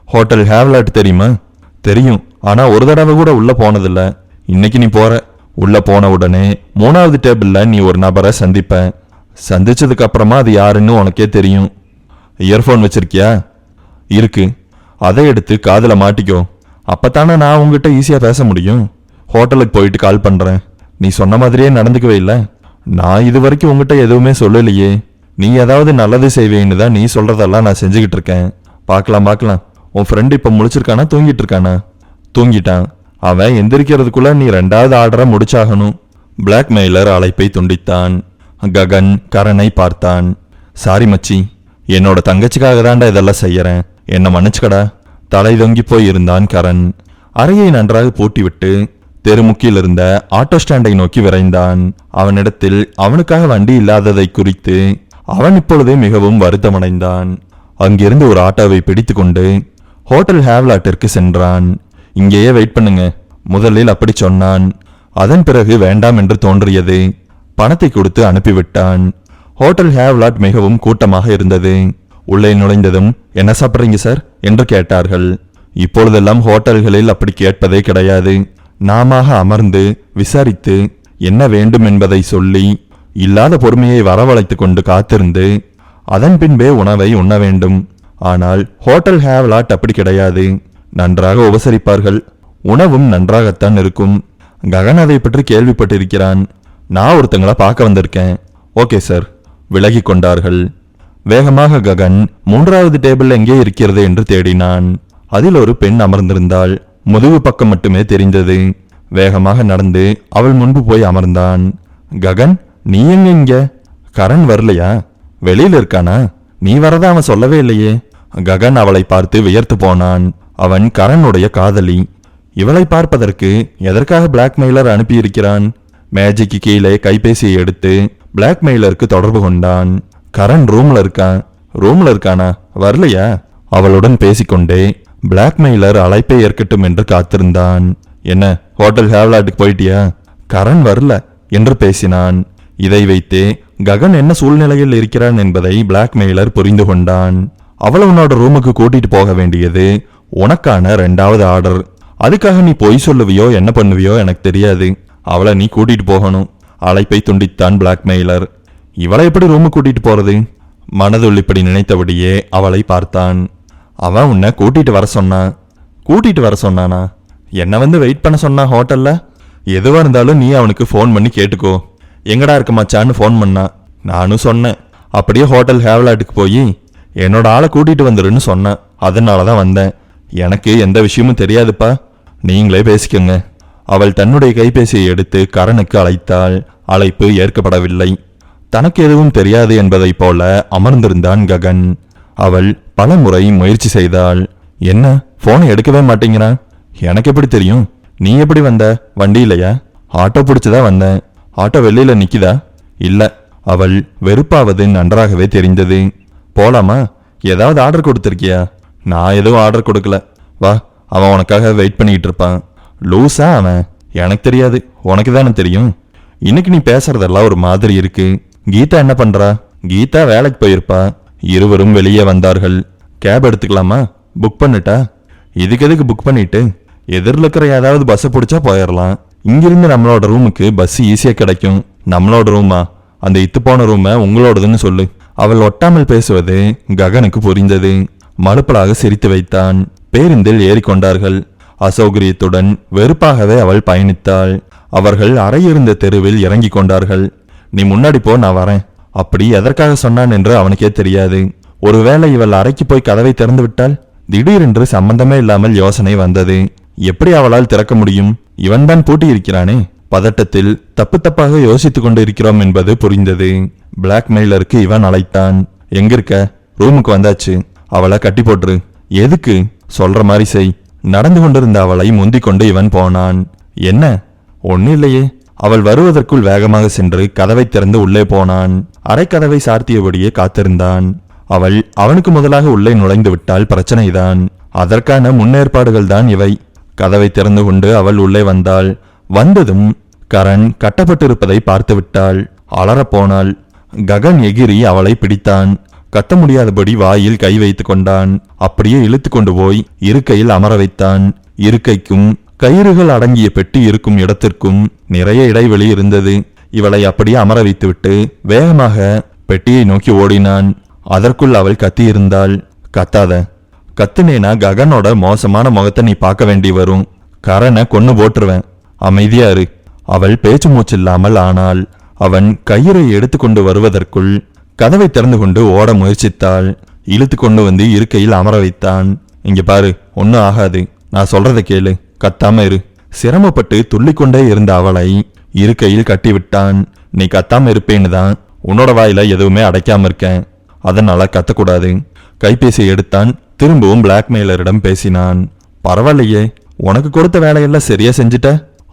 ஹோட்டல் ஹேவ்லாட் தெரியுமா? தெரியும், ஆனா ஒரு தடவை கூட உள்ள போனதில்ல. இன்னைக்கு நீ போற. உள்ள போன உடனே 3வது டேபிள்ல நீ ஒரு நபரை சந்திப்ப. சந்திச்சதுக்கு அப்புறமா அது யாருன்னு உனக்கே தெரியும். இயர்போன் வச்சிருக்கியா? இருக்கு. அதை எடுத்து காதுல மாட்டிக்கோ. அப்பத்தானே நான் உங்ககிட்ட ஈஸியா பேச முடியும். ஹோட்டலுக்கு போயிட்டு கால் பண்றேன். நீ சொன்ன மாதிரியே நடந்துக்கவே இல்லை. நான் இது வரைக்கும் உங்ககிட்ட எதுவுமே சொல்லலையே. நீ ஏதாவது நல்லது செய்வேன்னு தான் நீ சொல்றதெல்லாம் நான் செஞ்சுக்கிட்டு இருக்கேன். பார்க்கலாம். உன் ஃப்ரெண்டு இப்ப முழிச்சிருக்கானா தூங்கிட்டு இருக்கானா? தூங்கிட்டான். அவன் எந்திரிக்கிறதுக்குள்ள நீ 2வது ஆர்டரை முடிச்சாகணும். பிளாக்மெயிலர் அழைப்பை துண்டித்தான். ககன் கரனை பார்த்தான். சாரி மச்சி, என்னோட தங்கச்சிக்காக தாண்டா இதெல்லாம் செய்யறேன், என்ன மன்னிச்சுக்கடா. தலை தொங்கி போய் இருந்தான் கரண். அறையை நன்றாக பூட்டிவிட்டு தெருமுக்கில் இருந்த ஆட்டோ ஸ்டாண்டை நோக்கி விரைந்தான். அவனிடத்தில் அவனுக்காக வண்டி இல்லாததை குறித்து அவன் இப்பொழுதே மிகவும் வருத்தமடைந்தான். அங்கிருந்து ஒரு ஆட்டோவை பிடித்து கொண்டு ஹோட்டல் ஹேவ்லாட்டிற்கு சென்றான். இங்கேயே வெயிட் பண்ணுங்க, முதலில் அப்படி சொன்னான். அதன் பிறகு வேண்டாம் என்று தோன்றியது. பணத்தை கொடுத்து அனுப்பிவிட்டான். ஹோட்டல் ஹேவ்லாட் மிகவும் கூட்டமாக இருந்தது. உள்ளே நுழைந்ததும் என்ன சாப்பிட்றீங்க சார் என்று கேட்டார்கள். இப்பொழுதெல்லாம் ஹோட்டல்களில் அப்படி கேட்பதே கிடையாது. நாம அமர்ந்து விசாரித்து என்ன வேண்டும் என்பதை சொல்லி இல்லாத பொறுமையை வரவழைத்து கொண்டு காத்திருந்து அதன் பின்பே உணவை உண்ண வேண்டும். ஆனால் ஹோட்டல் ஹேவ்லாட் அப்படி கிடையாது. நன்றாக உபசரிப்பார்கள், உணவும் நன்றாகத்தான் இருக்கும். ககன் அதை பற்றி கேள்விப்பட்டிருக்கிறான். நான் ஒருத்தங்கள பார்க்க வந்திருக்கேன். Okay sir. விலகி கொண்டார்கள். வேகமாக ககன் 3வது டேபிள் எங்கே இருக்கிறது என்று தேடினான். அதில் ஒரு பெண் அமர்ந்திருந்தாள். முதுகு பக்கம் மட்டுமே தெரிந்தது. வேகமாக நடந்து அவள் முன்பு போய் அமர்ந்தான். ககன், நீ எங்க இங்க? கரண் வரலையா? வெளியில இருக்கானா? நீ வரதா அவன் சொல்லவே இல்லையே. ககன் அவளை பார்த்து வியர்த்து போனான். அவன் கரனுடைய காதலி. இவளை பார்ப்பதற்கு எதற்காக பிளாக்மெயிலர் அனுப்பியிருக்கிறான்? மேஜிக்கு கீழே கைபேசியை எடுத்து பிளாக்மெயிலருக்கு தொடர்பு கொண்டான். கரண் ரூம்ல இருக்கான். ரூம்ல இருக்கானா? வரலையா? அவளுடன் பேசிக்கொண்டே பிளாக்மெயிலர் அழைப்பை ஏற்கட்டும் என்று காத்திருந்தான். என்ன, ஹோட்டல் ஹேவ்லாட்டுக்கு போயிட்டியா? கரண் வரல என்று பேசினான். இதை வைத்தே ககன் என்ன சூழ்நிலையில் இருக்கிறான் என்பதை பிளாக்மெயிலர் புரிந்து கொண்டான். அவளை உன்னோட ரூமுக்கு கூட்டிட்டு போக வேண்டியது உனக்கான 2வது ஆர்டர். அதுக்காக நீ பொய் சொல்லுவியோ என்ன பண்ணுவியோ எனக்கு தெரியாது. அவளை நீ கூட்டிட்டு போகணும். அழைப்பை துண்டித்தான் பிளாக்மெயிலர். இவளை எப்படி ரூமுக்கு கூட்டிட்டு போறது? மனதுள் இப்படி நினைத்தபடியே அவளை பார்த்தான். அவன் உன்னை கூட்டிட்டு வர சொன்னான். கூட்டிட்டு வர சொன்னானா? என்ன வந்து வெயிட் பண்ண சொன்னா ஹோட்டல்ல? எதுவா இருந்தாலும் நீ அவனுக்கு ஃபோன் பண்ணி கேட்டுக்கோ. எங்கடா இருக்க மச்சான்னு ஃபோன் பண்ணா. நானும் சொன்னேன். அப்படியே ஹோட்டல் ஹேவ்லாட்டுக்கு போய் என்னோட ஆளை கூட்டிட்டு வந்துருன்னு சொன்னேன். அதனாலதான் வந்தேன். எனக்கு எந்த விஷயமும் தெரியாதுப்பா, நீங்களே பேசிக்கோங்க. அவள் தன்னுடைய கைபேசியை எடுத்து கரனுக்கு அழைத்தாள். அழைப்பு ஏற்கப்படவில்லை. தனக்கு எதுவும் தெரியாது என்பதைப் போல அமர்ந்திருந்தான் ககன். அவள் பல முறை முயற்சி செய்தாள். என்ன, போனை எடுக்கவே மாட்டேங்கிறான்? எனக்கு எப்படி தெரியும்? நீ எப்படி வந்த? வண்டி இல்லையா? ஆட்டோ பிடிச்சதா வந்தேன். ஆட்டோ வெளியில நிக்குதா? இல்ல. அவள் வெறுப்பாவது நன்றாகவே தெரிந்தது. போலாமா? ஏதாவது ஆர்டர் கொடுத்திருக்கியா? நான் எதுவும் ஆர்டர் கொடுக்கல. வா, அவன் உனக்காக வெயிட் பண்ணிக்கிட்டு இருப்பான். லூசா அவன்? எனக்கு தெரியாது, உனக்கு தானே தெரியும். இன்னைக்கு நீ பேசுறதெல்லாம் ஒரு மாதிரி இருக்கு. கீதா என்ன பண்றா? கீதா வேலைக்கு போயிருப்பா. இருவரும் வெளியே வந்தார்கள். கேப் எடுத்துக்கலாமா? புக் பண்ணிட்டா? இதுக்கு எதுக்கு புக் பண்ணிட்டு? எதிரில் இருக்கிற ஏதாவது பஸ்ஸை பிடிச்சா போயிடலாம். இங்கிருந்து நம்மளோட ரூமுக்கு பஸ் ஈஸியா கிடைக்கும். நம்மளோட ரூமா? அந்த இத்து போன ரூமை உங்களோடதுன்னு சொல்லு. அவள் ஒட்டாமல் பேசுவது ககனுக்கு புரிந்தது. மழுப்பலாக சிரித்து வைத்தான். பேருந்தில் ஏறிக்கொண்டார்கள். அசௌகரியத்துடன் வெறுப்பாகவே அவள் பயணித்தாள். அவர்கள் அறையிருந்த தெருவில் இறங்கி கொண்டார்கள். நீ முன்னாடி போ, நான் வரேன். அப்படி எதற்காக சொன்னான் என்று அவனுக்கே தெரியாது. ஒருவேளை இவள் அறைக்கு போய் கதவை திறந்து விட்டால்? திடீரென்று சம்பந்தமே இல்லாமல் யோசனை வந்தது. எப்படி அவளால் திறக்க முடியும்? இவன்தான் பூட்டி இருக்கிறானே. பதட்டத்தில் தப்பு தப்பாக யோசித்துக் கொண்டு இருக்கிறோம் என்பது புரிந்தது. பிளாக்மெயிலருக்கு இவன் அழைத்தான். எங்க இருக்க? ரூமுக்கு வந்தாச்சு. அவளை கட்டி போட்டுரு. எதுக்கு? சொல்ற மாதிரி செய். நடந்து கொண்டிருந்த அவளை முந்திக் கொண்டு இவன் போனான். என்ன? ஒன்னும் இல்லையே. அவள் வருவதற்குள் வேகமாக சென்று கதவை திறந்து உள்ளே போனான். அரைக்கதவை சார்த்தியபடியே காத்திருந்தான். அவள் அவனுக்கு முதலாக உள்ளே நுழைந்து விட்டால் பிரச்சனைதான். அதற்கான முன்னேற்பாடுகள் தான் இவை. கதவை திறந்து கொண்டு அவள் உள்ளே வந்தாள். வந்ததும் கரண் கட்டப்பட்டிருப்பதை பார்த்து விட்டாள். அலறப்போனாள். ககன் எகிரி அவளை பிடித்தான். கத்த முடியாதபடி வாயில் கை வைத்து கொண்டான். அப்படியே இழுத்து கொண்டு போய் இருக்கையில் அமர வைத்தான். இருக்கைக்கும் கயிறுகள் அடங்கிய பெட்டி இருக்கும் இடத்திற்கும் நிறைய இடைவெளி இருந்தது. இவளை அப்படியே அமர வைத்துவிட்டு வேகமாக பெட்டியை நோக்கி ஓடினான். அதற்குள் அவள் கத்தியிருந்தாள். கத்தாத. கத்துனேனா ககனோட மோசமான முகத்தை நீ பார்க்க வேண்டி வரும். கரனை கொன்னு போட்டுருவேன். அமைதியா இரு. அவள் பேச்சு மூச்சில்லாமல் ஆனாள். அவன் கயிறை எடுத்து கொண்டு வருவதற்குள் கதவை திறந்து கொண்டு ஓட முயற்சித்தாள். இழுத்து கொண்டு வந்து இருக்கையில் அமர வைத்தான். இங்க பாரு, ஒன்னும் ஆகாது. நான் சொல்றதை கேளு. கத்தாம இரு. சிரமப்பட்டு துள்ளிக்கொண்டே இருந்த அவளை இருக்கையில் கட்டிவிட்டான். நீ கத்தாம இருப்பேன்னு தான் உன்னோட வாயில எதுவுமே அடைக்காம இருக்கேன், அதனால கத்தக்கூடாது. கைபேசியை எடுத்தான். திரும்பவும் பிளாக்மெயிலரிடம் பேசினான். பரவாயில்லையே, உனக்கு கொடுத்த வேலையெல்லாம் சரியா செஞ்சுட்ட.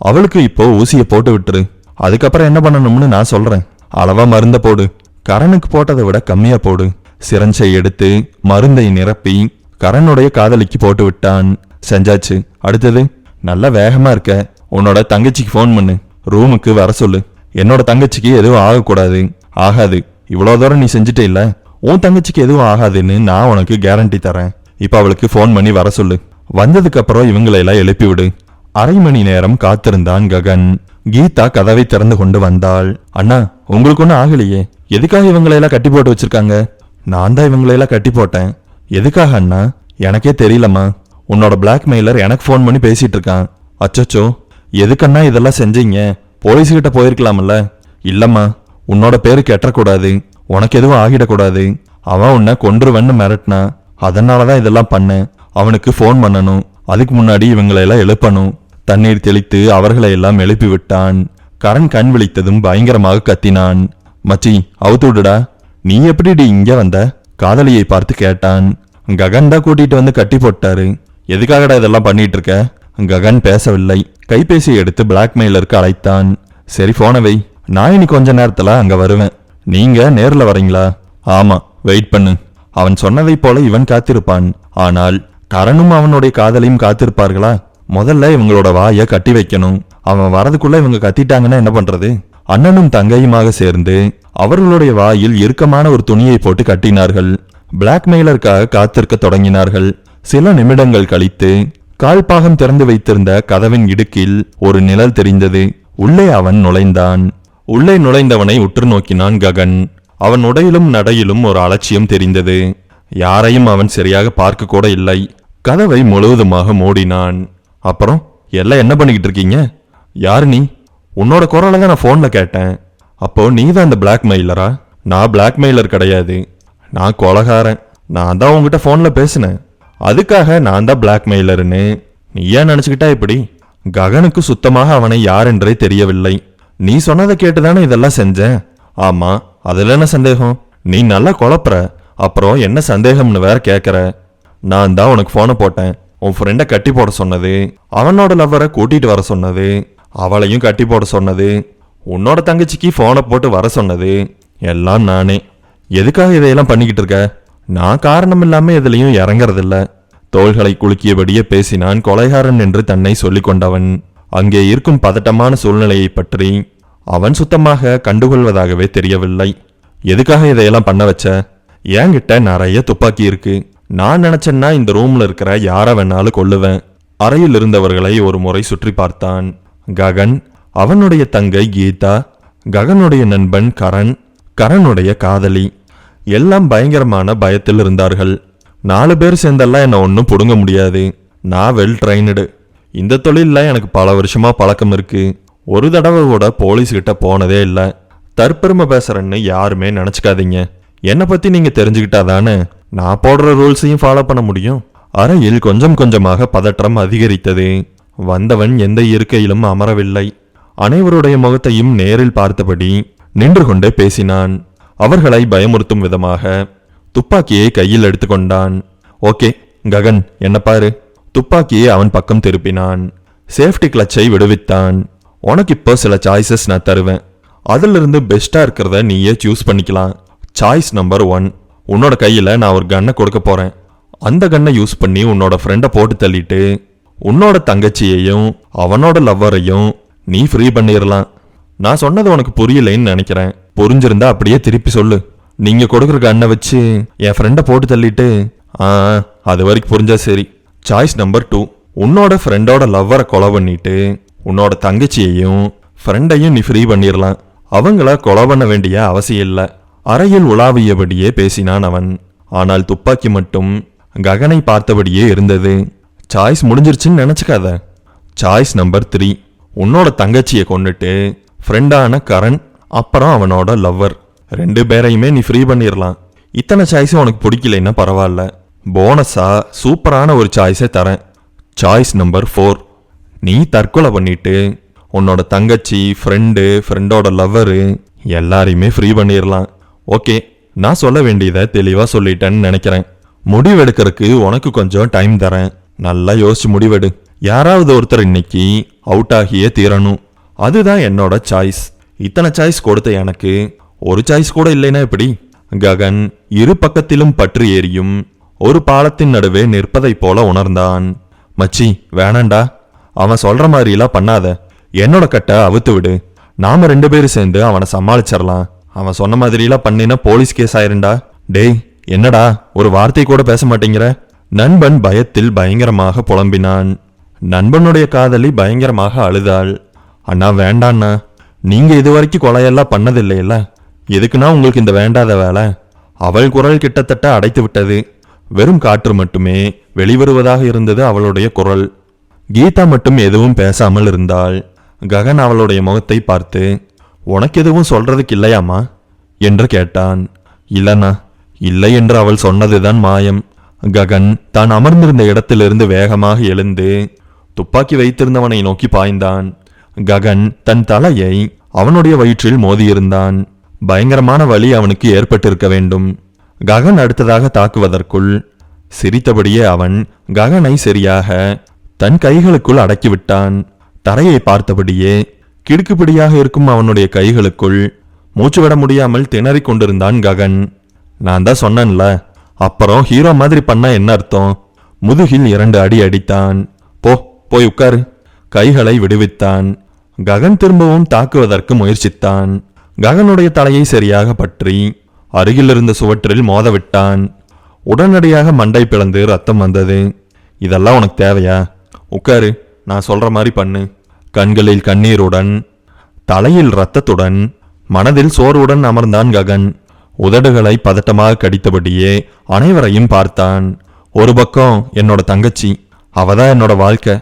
அவளுக்கு இப்போ ஊசியை போட்டு விட்டுரு. அதுக்கப்புறம் என்ன பண்ணணும்னு நான் சொல்றேன். அளவா மருந்த போடு. கரனுக்கு போட்டதை விட கம்மியா போடு. சிரஞ்சை எடுத்து மருந்தை நிரப்பி கரனுடைய காதலிக்கு போட்டு விட்டான். செஞ்சாச்சு. அடுத்தது, நல்ல வேகமா இருக்க. உன்னோட தங்கச்சிக்கு ஃபோன் பண்ணு, ரூமுக்கு வர சொல்லு. என்னோட தங்கச்சிக்கு எதுவும் ஆகக்கூடாது. ஆகாது. இவ்வளோ தூரம் நீ செஞ்சுட்டே இல்ல, உன் தங்கச்சிக்கு எதுவும் ஆகாதுன்னு நான் உனக்கு கேரண்டி தரேன். இப்ப அவளுக்கு ஃபோன் பண்ணி வர சொல்லு. வந்ததுக்கு அப்புறம் இவங்களையெல்லாம் எழுப்பி விடு. அரை மணி நேரம் காத்திருந்தான் ககன். கீதா கதவை திறந்து கொண்டு வந்தாள். அண்ணா, உங்களுக்கு ஒன்றும் ஆகலையே, எதுக்காக இவங்களையெல்லாம் கட்டி போட்டு வச்சிருக்காங்க? நான் தான் இவங்களையெல்லாம் கட்டி போட்டேன். எதுக்காக அண்ணா? எனக்கே தெரியலம்மா. உன்னோட பிளாக்மெயிலர் எனக்கு ஃபோன் பண்ணி பேசிட்டு இருக்கான். அச்சச்சோ, எதுக்கண்ணா இதெல்லாம் செஞ்சீங்க? போலீஸ்கிட்ட போயிருக்கலாம்ல. இல்லம்மா, உன்னோட பேரு கெட்டக்கூடாது, உனக்கு எதுவும் ஆகிடக்கூடாது. அவன் உன்னை கொன்றுவன்னு மிரட்டினா, அதனாலதான் இதெல்லாம் பண்ணேன். அவனுக்கு ஃபோன் பண்ணணும், அதுக்கு முன்னாடி இவங்களையெல்லாம் எழுப்பணும். தண்ணீர் தெளித்து அவர்களை எல்லாம் எழுப்பி விட்டான். கரண் கண் விழித்ததும் பயங்கரமாக கத்தினான். மச்சி, அவுத்து விடுடா. நீ எப்படி இங்க வந்த? காதலியை பார்த்து கேட்டான். ககன் தான் கூட்டிட்டு வந்து கட்டி போட்டாரு. எதுக்காகடா இதெல்லாம் பண்ணிட்டு இருக்க? ககன் பேசவில்லை. கைபேசியை எடுத்து பிளாக்மெயிலருக்கு அழைத்தான். சரி, போன வை, நான் இனி கொஞ்ச நேரத்துல அங்க வருவேன். நீங்க நேர்ல வரீங்களா? ஆமா, வெயிட் பண்ணு. அவன் சொன்னதை போல இவன் காத்திருப்பான். ஆனால் கரனும் அவனுடைய காதலையும் காத்திருப்பார்களா? முதல்ல இவங்களோட வாய கட்டி வைக்கணும். அவன் வரதுக்குள்ள இவங்க கத்திட்டாங்கன்னா என்ன பண்றது? அண்ணனும் தங்கையுமாக சேர்ந்து அவர்களுடைய வாயில் இறுக்கமான ஒரு துணியை போட்டு கட்டினார்கள். பிளாக்மெயிலருக்காக காத்திருக்க தொடங்கினார்கள். சில நிமிடங்கள் கழித்து கால்பாகம் திறந்து வைத்திருந்த கதவின் இடுக்கில் ஒரு நிழல் தெரிந்தது. உள்ளே அவன் நுழைந்தான். உள்ளே நுழைந்தவனை உற்று நோக்கினான் ககன். அவன் உடையிலும் நடையிலும் ஒரு அலட்சியம் தெரிந்தது. யாரையும் அவன் சரியாக பார்க்க கூட இல்லை. கதவை முழுவதுமாக மூடினான். அப்புறம் எல்லாம் என்ன பண்ணிக்கிட்டு இருக்கீங்க? யாரு நீ? உன்னோட குரலை தான் நான் போன்ல கேட்டேன். அப்போ நீ தான் அந்த பிளாக்மெயிலரா? நான் பிளாக்மெயிலர் கிடையாது, நான் கொலகாரன். நான் தான் உங்ககிட்ட போன்ல பேசினேன், அதுக்காக நான் தான் பிளாக்மெயிலர்னு நீ ஏன் நினைச்சுக்கிட்டா இப்படி? ககனுக்கு சுத்தமாக அவனை யார் என்றே தெரியவில்லை. நீ சொன்னதை கேட்டுதானே இதெல்லாம் செஞ்சேன். ஆமா, அதுல என்ன சந்தேகம்? நீ நல்லா குழப்புற, அப்புறம் என்ன சந்தேகம்னு வேற கேட்கற. நான் தான் உனக்கு போனை போட்டேன். உன் ஃப்ரெண்டை கட்டி போட சொன்னது, அவனோட லவ்வரை கூட்டிட்டு வர சொன்னது, அவளையும் கட்டி போட சொன்னது, உன்னோட தங்கச்சிக்கு போனை போட்டு வர சொன்னது எல்லாம் நானே. எதுக்காக இதையெல்லாம் பண்ணிக்கிட்டு இருக்க? நான் காரணம் இல்லாம எதுலையும் இறங்கறதில்ல. தோள்களை குலுக்கியபடியே பேசினான் கொலைகாரன் என்று தன்னை சொல்லிக் கொண்டவன். அங்கே இருக்கும் பதட்டமான சூழ்நிலையை பற்றி அவன் சுத்தமாக கண்டுகொள்வதாகவே தெரியவில்லை. எதுக்காக இதையெல்லாம் பண்ண வச்ச? என்கிட்ட நிறைய துப்பாக்கி இருக்கு. நான் நினைச்சேன்னா இந்த ரூம்ல இருக்கிற யார வேணாலும் கொல்லுவேன். அறையில் இருந்தவர்களை ஒரு முறை சுற்றி பார்த்தான். ககன், அவனுடைய தங்கை கீதா, ககனுடைய நண்பன் கரண், கரனுடைய காதலி எல்லாம் பயங்கரமான பயத்தில் இருந்தார்கள். 4 பேர் சேர்ந்தெல்லாம் என்ன ஒன்றும் புடுங்க முடியாது. நான் வெல் ட்ரைனடு. இந்த தொழில எனக்கு பல வருஷமா பழக்கம் இருக்கு. ஒரு தடவை கூட போலீஸ்கிட்ட போனதே இல்லை. தற்பெருமை பேசுறேன்னு யாருமே நினைச்சுக்காதீங்க. என்னை பத்தி நீங்க தெரிஞ்சுக்கிட்டாதானே நான் போடுற ரூல்ஸையும் ஃபாலோ பண்ண முடியும். அறையில் கொஞ்சம் கொஞ்சமாக பதற்றம் அதிகரித்தது. வந்தவன் எந்த இருக்கையிலும் அமரவில்லை. அனைவருடைய முகத்தையும் நேரில் பார்த்தபடி நின்று கொண்டே பேசினான். அவர்களை பயமுறுத்தும் விதமாக துப்பாக்கியை கையில் எடுத்துக்கொண்டான். ஓகே ககன், என்ன பாரு. துப்பாக்கியை அவன் பக்கம் திருப்பினான். சேஃப்டி கிளச்சை விடுவித்தான். உனக்கு இப்போ சில சாய்ஸஸ் நான் தருவேன். அதிலிருந்து பெஸ்டா இருக்கிறத நீயே சூஸ் பண்ணிக்கலாம். சாய்ஸ் நம்பர் 1, உன்னோட கையில நான் ஒரு கன்னை கொடுக்க போறேன். அந்த கன்னை யூஸ் பண்ணி உன்னோட ஃப்ரெண்டை போட்டு தள்ளிட்டு உன்னோட தங்கச்சியையும் அவனோட லவ்வரையும் நீ ஃப்ரீ பண்ணிடலாம். நான் சொன்னது உனக்கு புரியலைன்னு நினைக்கிறேன். புரிஞ்சிருந்தா அப்படியே திருப்பி சொல்லு. நீங்க கொடுக்குற கன்னை வச்சு என் ஃப்ரெண்டை போட்டு தள்ளிட்டு அது வரைக்கும் புரிஞ்சா சரி. சாய்ஸ் நம்பர் 2, உன்னோட ஃப்ரெண்டோட லவ்வரை கொலை பண்ணிட்டு உன்னோட தங்கச்சியையும் ஃப்ரெண்டையும் நீ ஃப்ரீ பண்ணிடலாம். அவங்கள கொலை பண்ண வேண்டிய அவசியம் இல்லை. அறையில் உலாவியபடியே பேசினான் அவன். ஆனால் துப்பாக்கி மட்டும் ககனை பார்த்தபடியே இருந்தது. சாய்ஸ் முடிஞ்சிருச்சுன்னு நினைச்சுக்காத. சாய்ஸ் நம்பர் 3, உன்னோட தங்கச்சியை கொண்டுட்டு ஃப்ரெண்டான கரண் அப்புறம் அவனோட லவ்வர் 2 பேரையுமே நீ ஃப்ரீ பண்ணிடலாம். இத்தனை சாய்ஸும் உனக்கு பிடிக்கலைன்னா பரவாயில்ல, போனஸா சூப்பரான ஒரு சாய்ஸை தரேன். சாய்ஸ் நம்பர் 4, நீ தற்கொலை பண்ணிட்டு உன்னோட தங்கச்சி, ஃப்ரெண்டோட லவ்வரு எல்லாரையுமே ஃப்ரீ பண்ணிடலாம். ஓகே, நான் சொல்ல வேண்டியதை தெளிவா சொல்லிட்டேன்னு நினைக்கிறேன். முடிவெடுக்கிறதுக்கு உனக்கு கொஞ்சம் டைம் தரேன். நல்லா யோசிச்சு முடிவெடு. யாராவது ஒருத்தர் இன்னைக்கு அவுட் ஆகியே தீரணும். அதுதான் என்னோட சாய்ஸ். இத்தனை சாய்ஸ் கொடுத்த எனக்கு ஒரு சாய்ஸ் கூட இல்லைன்னா எப்படி? ககன் இரு பக்கத்திலும் பற்றி எரியும் ஒரு பாலத்தின் நடுவே நிற்பதைப் போல உணர்ந்தான். மச்சி, வேணாண்டா. அவன் சொல்ற மாதிரிலாம் பண்ணாத. என்னோட கட்டை அவுத்து விடு. நாம 2 பேரும் சேர்ந்து அவனை சமாளிச்சிடலாம். அவன் சொன்ன மாதிரிலாம் பண்ணினா போலீஸ் கேஸ் ஆயிருண்டா. டேய், என்னடா ஒரு வார்த்தை கூட பேச மாட்டேங்கிற? நண்பன் பயத்தில் பயங்கரமாக புலம்பினான். நண்பனுடைய காதலி பயங்கரமாக அழுதாள். அண்ணா, வேண்டாண்ணா. நீங்க இதுவரைக்கும் கொலையெல்லாம் பண்ணதில்லையில்ல, எதுக்குன்னா உங்களுக்கு இந்த வேண்டாத வேலை? அவள் குரல் கிட்டத்தட்ட அடைத்து விட்டது. வெறும் காற்று மட்டுமே வெளிவருவதாக இருந்தது அவளுடைய குரல். கீதா மட்டும் எதுவும் பேசாமல் இருந்தாள். ககன் அவளுடைய முகத்தை பார்த்து, உனக்கு எதுவும் சொல்றதுக்கு இல்லையாமா என்று கேட்டான். இல்லண்ணா. இல்லை என்று அவள் சொன்னதுதான் மாயம். ககன் தான் அமர்ந்திருந்த இடத்திலிருந்து வேகமாக எழுந்து துப்பாக்கி வைத்திருந்தவனை நோக்கி பாய்ந்தான். ககன் தன் தலையை அவனுடைய வயிற்றில் மோதியிருந்தான். பயங்கரமான வலி அவனுக்கு ஏற்பட்டிருக்க வேண்டும். ககன் அடுத்ததாக தாக்குவதற்குள் சிரித்தபடியே அவன் ககனை சரியாக தன் கைகளுக்குள் அடக்கிவிட்டான். தரையை பார்த்தபடியே கிடுக்குப்பிடியாக இருக்கும் அவனுடைய கைகளுக்குள் மூச்சுவிட முடியாமல் திணறிக் கொண்டிருந்தான் ககன். நான் தான் சொன்னேன்ல, அப்புறம் ஹீரோ மாதிரி பண்ண என்ன அர்த்தம்? முதுகில் 2 அடி அடித்தான். போய் உட்காரு. கைகளை விடுவித்தான். ககன் திரும்பவும் தாக்குவதற்கு முயற்சித்தான். ககனுடைய தலையை சரியாக பற்றி அருகில் இருந்த சுவற்றில் மோதவிட்டான். உடனடியாக மண்டை பிளந்து ரத்தம் வந்தது. இதெல்லாம் உனக்கு தேவையா? உட்காரு, நான் சொல்ற மாதிரி பண்ணு. கண்களில் கண்ணீருடன், தலையில் இரத்தத்துடன், மனதில் சோர்வுடன் அமர்ந்தான் ககன். உதடுகளை பதட்டமாக கடித்தபடியே அனைவரையும் பார்த்தான். ஒரு பக்கம் என்னோட தங்கச்சி, அவதான் என்னோட வாழ்க்கை.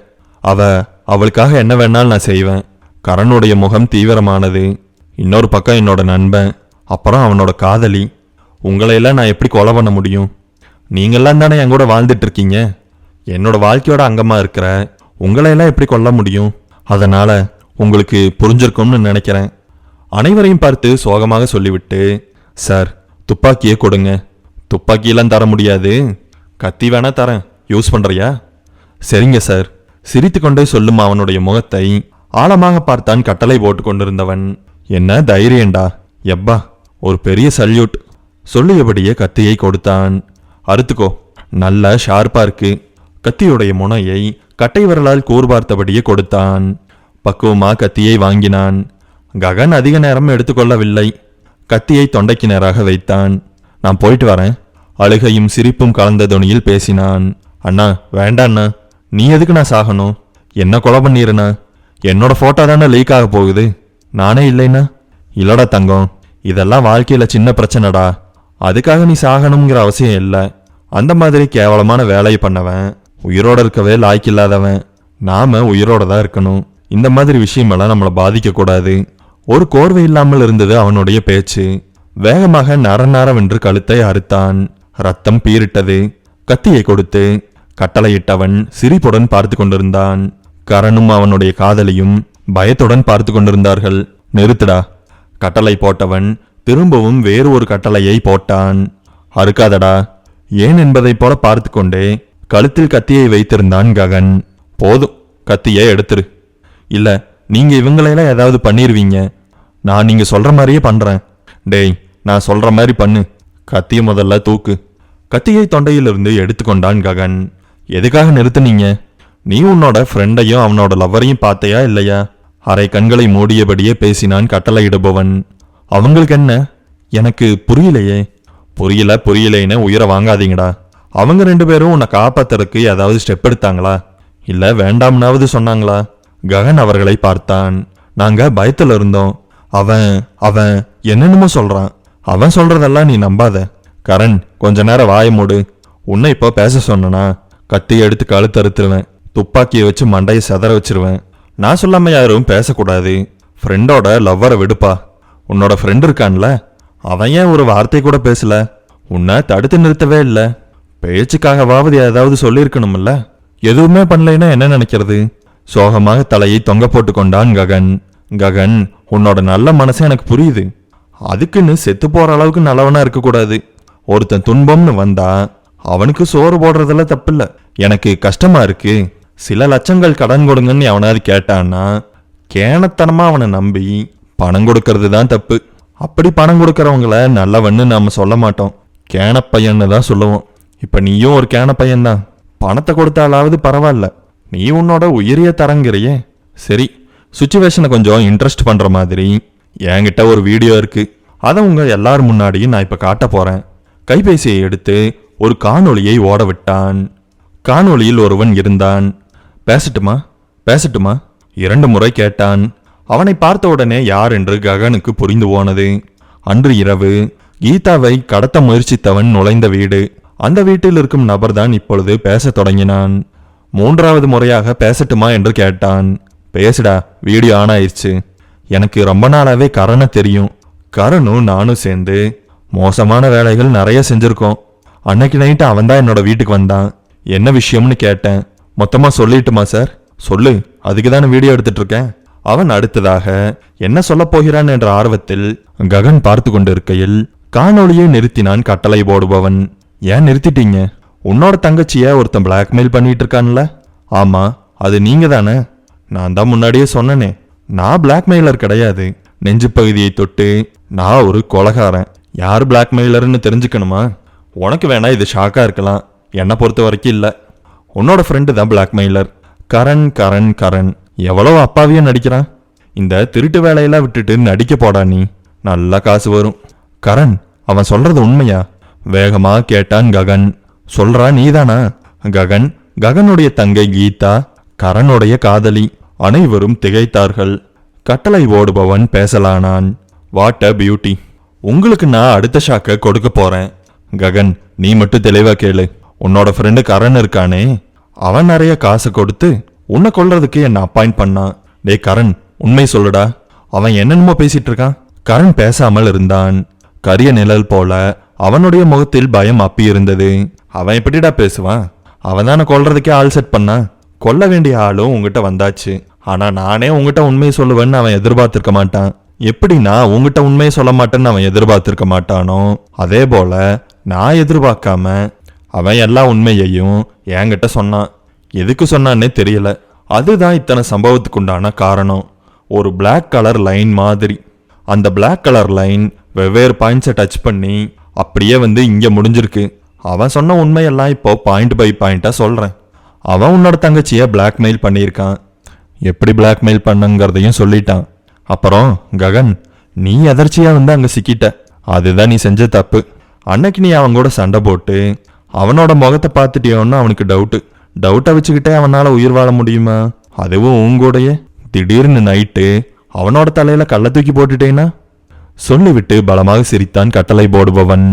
அவளுக்காக என்ன வேணாலும் நான் செய்வேன். கரனுடைய முகம் தீவிரமானது. இன்னொரு பக்கம் என்னோட நண்பன், அப்புறம் அவனோட காதலி. உங்களையெல்லாம் நான் எப்படி கொலை பண்ண முடியும்? நீங்கள்லாம் தானே என் கூட வாழ்ந்துட்டு இருக்கீங்க. என்னோட வாழ்க்கையோட அங்கமா இருக்கிற உங்களையெல்லாம் எப்படி கொல்ல முடியும்? அதனால உங்களுக்கு புரிஞ்சிருக்கும்னு நினைக்கிறேன். அனைவரையும் பார்த்து சோகமாக சொல்லிவிட்டு, சார், துப்பாக்கியே கொடுங்க. துப்பாக்கியெல்லாம் தர முடியாது, கத்தி வேணா தரேன், யூஸ் பண்றியா? சரிங்க சார். சிரித்து கொண்டே சொல்லும் அவனுடைய முகத்தை ஆழமாக பார்த்தான் கட்டளை போட்டு கொண்டிருந்தவன். என்ன தைரியண்டா எப்பா, ஒரு பெரிய சல்யூட். சொல்லியபடியே கத்தியை கொடுத்தான். அறுத்துக்கோ, நல்ல ஷார்ப்பா இருக்கு. கத்தியுடைய முனையை கட்டை விரலால் கூர்பார்த்தபடியே கொடுத்தான். பக்குவமா கத்தியை வாங்கினான். ககன் அதிக நேரம் எடுத்துக்கொள்ளவில்லை. கத்தியை தொண்டைக்கு நேராக வைத்தான். நான் போயிட்டு வரேன். அழுகையும் சிரிப்பும் கலந்த துணியில் பேசினான். அண்ணா, வேண்டாண்ணா. நீ எதுக்கு நான் சாகணும்? என்ன கொலை பண்ணிருண்ணா? என்னோட போட்டோ தானே லீக் ஆக போகுது. நானே இல்லைண்ணா. இல்லடா தங்கம், இதெல்லாம் வாழ்க்கையில சின்ன பிரச்சனைடா. அதுக்காக நீ சாகணுங்கிற அவசியம் இல்லை. அந்த மாதிரி கேவலமான வேலையை பண்ணவன் உயிரோட இருக்கவே லாய்க்கில்லாதவன். நாம உயிரோட தான் இருக்கணும். இந்த மாதிரி விஷயமெல்லாம் நம்மளை பாதிக்க கூடாது. ஒரு கோர்வை இல்லாமல் இருந்தது அவனுடைய பேச்சு. வேகமாக நரநரவென்று கழுத்தை அறுத்தான். ரத்தம் பீரிட்டது. கத்தியை கொடுத்து கட்டளையிட்டவன் சிரிப்புடன் பார்த்து கொண்டிருந்தான். கரனும் அவனுடைய காதலியும் பயத்துடன் பார்த்து கொண்டிருந்தார்கள். நிறுத்துடா. கட்டளை போட்டவன் திரும்பவும் வேறு ஒரு கட்டளையை போட்டான். அறுக்காதடா. ஏன் என்பதை போல பார்த்து கொண்டே கழுத்தில் கத்தியை வைத்திருந்தான் ககன். போதும், கத்தியை எடுத்துரு. இல்ல, நீங்க இவங்களையெல்லாம் ஏதாவது பண்ணிருவீங்க. நான் நீங்க சொல்ற மாதிரியே பண்றேன். டேய், நான் சொல்ற மாதிரி பண்ணு. கத்தியை முதல்ல தூக்கு. கத்தியை தொண்டையிலிருந்து எடுத்துக்கொண்டான் ககன். எதுக்காக நிறுத்துனீங்க? நீ உன்னோட ஃப்ரெண்டையும் அவனோட லவ்வரையும் பார்த்தையா இல்லையா? அரை கண்களை மூடியபடியே பேசினான் கட்டளையிடுபவன். அவங்களுக்கு என்ன? எனக்கு புரியலையே. புரியலைன்னு உயிரை வாங்காதீங்கடா. அவங்க 2 பேரும் உன்னை காப்பாத்துறதுக்கு ஏதாவது ஸ்டெப் எடுத்தாங்களா? இல்ல வேண்டாம்னாவது சொன்னாங்களா? ககன் அவர்களை பார்த்தான். நாங்க பயத்துல இருந்தோம். அவன் என்னென்னமோ சொல்றான். அவன் சொல்றதெல்லாம் நீ நம்பாத. கரண், கொஞ்ச நேரம் வாய மூடு. உன்னை இப்போ பேச சொன்னா கத்தி எடுத்து கழுத்தறுத்துருவேன். துப்பாக்கியை வச்சு மண்டையை செதற வச்சிருவேன். நான் சொல்லாம யாரும் பேசக்கூடாது. ஃப்ரெண்டோட லவ்வரை விடுப்பா. உன்னோட ஃப்ரெண்ட் இருக்கான்ல, அவன் ஏன் ஒரு வார்த்தை கூட பேசல? உன்னை தடுத்து நிறுத்தவே இல்லை. பேச்சுக்காகவாவது ஏதாவது சொல்லியிருக்கணும்ல. எதுவுமே பண்ணலைன்னா என்ன நினைக்கிறது? சோகமாக தலையை தொங்க போட்டு கொண்டான் ககன். ககன், உன்னோட நல்ல மனசு எனக்கு புரியுது. அதுக்குன்னு செத்து போற அளவுக்கு நல்லவனா இருக்கக்கூடாது. ஒருத்தன் துன்பம்னு வந்தா அவனுக்கு சோறு போடுறதுல தப்பில்ல. எனக்கு கஷ்டமா இருக்கு, சில லட்சங்கள் கடன் கொடுங்கன்னு எவனாவது கேட்டான்னா கேனத்தனமா அவனை நம்பி பணம் கொடுக்கறது தான் தப்பு. அப்படி பணம் கொடுக்கறவங்கள நல்லவன்னு நாம சொல்ல மாட்டோம், கேனப்பையன்னு தான் சொல்லுவோம். இப்ப நீயும் ஒரு கேனப்பையன்தான். பணத்தை கொடுத்தாலாவது பரவாயில்ல, நீ உன்னோட உயிரிய தரங்கிறியே. சரி, சுச்சுவேஷனை கொஞ்சம் இன்ட்ரெஸ்ட் பண்ற மாதிரி என்கிட்ட ஒரு வீடியோ இருக்கு. அதை உங்க எல்லாரும் முன்னாடியும் நான் இப்ப காட்ட போறேன். கைபேசியை எடுத்து ஒரு காணொளியை ஓட விட்டான். காணொளியில் ஒருவன் இருந்தான். பேசட்டுமா பேசட்டுமா 2 முறை கேட்டான். அவனை பார்த்த உடனே யார் என்று ககனுக்கு புரிந்து போனது. அன்று இரவு கீதாவை கடத்த முயற்சித்தவன் நுழைந்த வீடு. அந்த வீட்டில் இருக்கும் நபர்தான் இப்பொழுது பேசத் தொடங்கினான். 3வது முறையாக பேசட்டுமா என்று கேட்டான். பேசுடா, வீடியோ ஆன் ஆயிடுச்சு. எனக்கு ரொம்ப நாளாவே கரணை தெரியும். கரணும் நானும் சேர்ந்து மோசமான வேலைகள் நிறைய செஞ்சிருக்கோம். அன்னைக்கு நைட்டு அவன் தான் என்னோட வீட்டுக்கு வந்தான். என்ன விஷயம்னு கேட்டேன். மொத்தமா சொல்லிட்டுமா சார்? சொல்லு, அதுக்கு தானே வீடியோ எடுத்துட்டு இருக்கேன். அவன் அடுத்ததாக என்ன சொல்ல போகிறான் என்ற ஆர்வத்தில் ககன் பார்த்து கொண்டிருக்கையில் காணொளியை நிறுத்தினான் கட்டளை போடுபவன். ஏன் நிறுத்திட்டீங்க? உன்னோட தங்கச்சிய ஒருத்தன் பிளாக்மெயில் பண்ணிட்டு இருக்கான்ல? ஆமா, அது நீங்க தானே? நான் தான் முன்னாடியே சொன்னனே, நான் பிளாக்மெயிலர் கிடையாது. நெஞ்சு பகுதியை தொட்டு நான் ஒரு கொலகாரன். யார் பிளாக்மெயிலர்னு தெரிஞ்சுக்கணுமா? உனக்கு வேணா இது ஷாக்கா இருக்கலாம், என்னை பொறுத்த வரைக்கும் இல்ல. உன்னோட ஃப்ரெண்டு தான் பிளாக்மெயிலர். கரண் கரண் கரண் எவ்வளவு அப்பாவியா நடிக்கிறான். இந்த திருட்டு வேலையெல்லாம் விட்டுட்டு நடிக்க போடா, நீ நல்லா காசு வரும். கரண், அவன் சொல்றது உண்மையா? வேகமா கேட்டான் ககன். சொல்றா நீதானா? ககன், ககனுடைய தங்கை கீதா, கரனுடைய காதலி. அனைவரும் திகைத்தார்கள். கட்டளை ஓடுபவன் பேசலானான். What a beauty. உங்களுக்கு நான் அடுத்த ஷாக்க கொடுக்க போறேன். ககன், நீ மட்டும் தெளிவா கேளு. உன்னோட ஃப்ரெண்டு கரண் இருக்கானே, அவன் நிறைய காசு கொடுத்து உன்னை கொல்றதுக்கு என்ன அப்பாயிண்ட் பண்ணான். டே கரண், உண்மை சொல்லுடா, அவன் என்னென்னமோ பேசிட்டு இருக்கான். கரண் பேசாமல் இருந்தான். கரிய நிழல் போல அவனுடைய முகத்தில் பயம் அப்பி இருந்தது. அவன் எப்படிடா பேசுவான்? அவன் தானே கொல்றதுக்கே ஆள் செட் பண்ணான். கொல்ல வேண்டிய ஆளும் உங்ககிட்ட வந்தாச்சு. ஆனா நானே உங்ககிட்ட உண்மையை சொல்லுவேன்னு அவன் எதிர்பார்த்திருக்க மாட்டான். எப்படி நான் உங்ககிட்ட உண்மையை சொல்ல மாட்டேன்னு அவன் எதிர்பார்த்திருக்க மாட்டானோ, அதே போல நான் எதிர்பார்க்காம அவன் எல்லா உண்மையையும் என்கிட்ட சொன்னான். எதுக்கு சொன்னான்னே தெரியல. அதுதான் இத்தனை சம்பவத்துக்கு உண்டான காரணம். ஒரு பிளாக் கலர் லைன் மாதிரி. அந்த பிளாக் கலர் லைன் வெவ்வேறு பாயிண்ட்ஸை டச் பண்ணி அப்படியே வந்து இங்க முடிஞ்சிருக்கு. அவன் சொன்ன உண்மையெல்லாம் இப்போ பாயிண்ட் பை பாயிண்டா சொல்றேன். அவன் உன்னோட தங்கச்சிய பிளாக்மெயில் பண்ணியிருக்கான். எப்படி பிளாக்மெயில் பண்ணுங்கிறதையும் சொல்லிட்டான். அப்புறம் ககன், நீ எதர்ச்சியா வந்து அங்க சிக்கிட்ட. அதுதான் நீ செஞ்ச தப்பு. அன்னைக்கு நீ அவன் கூட சண்டை போட்டு அவனோட முகத்தை பார்த்துட்டியோன்னு அவனுக்கு டவுட்டை வச்சுக்கிட்டே அவனால உயிர் வாழ முடியுமா? அதுவும் உங்கூடைய திடீர்னு நைட்டு அவனோட தலையில கள்ள தூக்கி போட்டுட்டேனா? சொல்லிவிட்டு பலமாக சிரித்தான் கட்டளை போடுபவன்.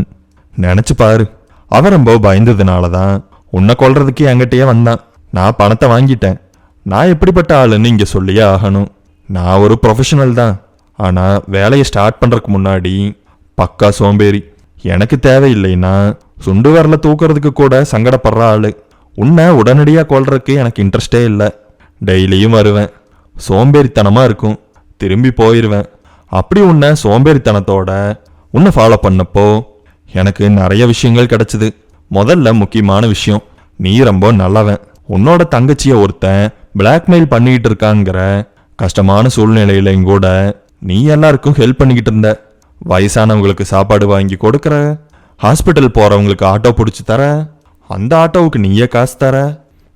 நினைச்சு பாரு, அவன் ரொம்ப பயந்ததுனாலதான் உன்னை கொல்றதுக்கு என்கிட்டயே வந்தான். நான் பணத்தை வாங்கிட்டேன். நான் எப்படிப்பட்ட ஆளுன்னு இங்க சொல்லியே ஆகணும். நான் ஒரு ப்ரொஃபஷனல் தான். ஆனா வேலையை ஸ்டார்ட் பண்றதுக்கு முன்னாடி பக்கா சோம்பேறி. எனக்கு தேவையில்லைன்னா சுண்டு வரல தூக்குறதுக்கு கூட சங்கடப்படுற ஆளு. உன்னை உடனடியாக கொல்றதுக்கு எனக்கு இன்ட்ரெஸ்டே இல்லை. டெய்லியும் வருவேன், சோம்பேறித்தனமாக இருக்கும், திரும்பி போயிடுவேன். அப்படி உன்னை சோம்பேறித்தனத்தோட உன்னை ஃபாலோ பண்ணப்போ எனக்கு நிறைய விஷயங்கள் கிடைச்சிது. முதல்ல முக்கியமான விஷயம், நீ ரொம்ப நல்லவன். உன்னோட தங்கச்சியை ஒருத்தன் பிளாக்மெயில் பண்ணிக்கிட்டு இருக்காங்கிற கஷ்டமான சூழ்நிலையிலையும் கூட நீ எல்லாருக்கும் ஹெல்ப் பண்ணிக்கிட்டு இருந்த. வயசானவங்களுக்கு சாப்பாடு வாங்கி கொடுக்குற, ஹாஸ்பிட்டல் போறவங்களுக்கு ஆட்டோ பிடிச்சி தர, அந்த ஆட்டோவுக்கு நீயே காசு தர.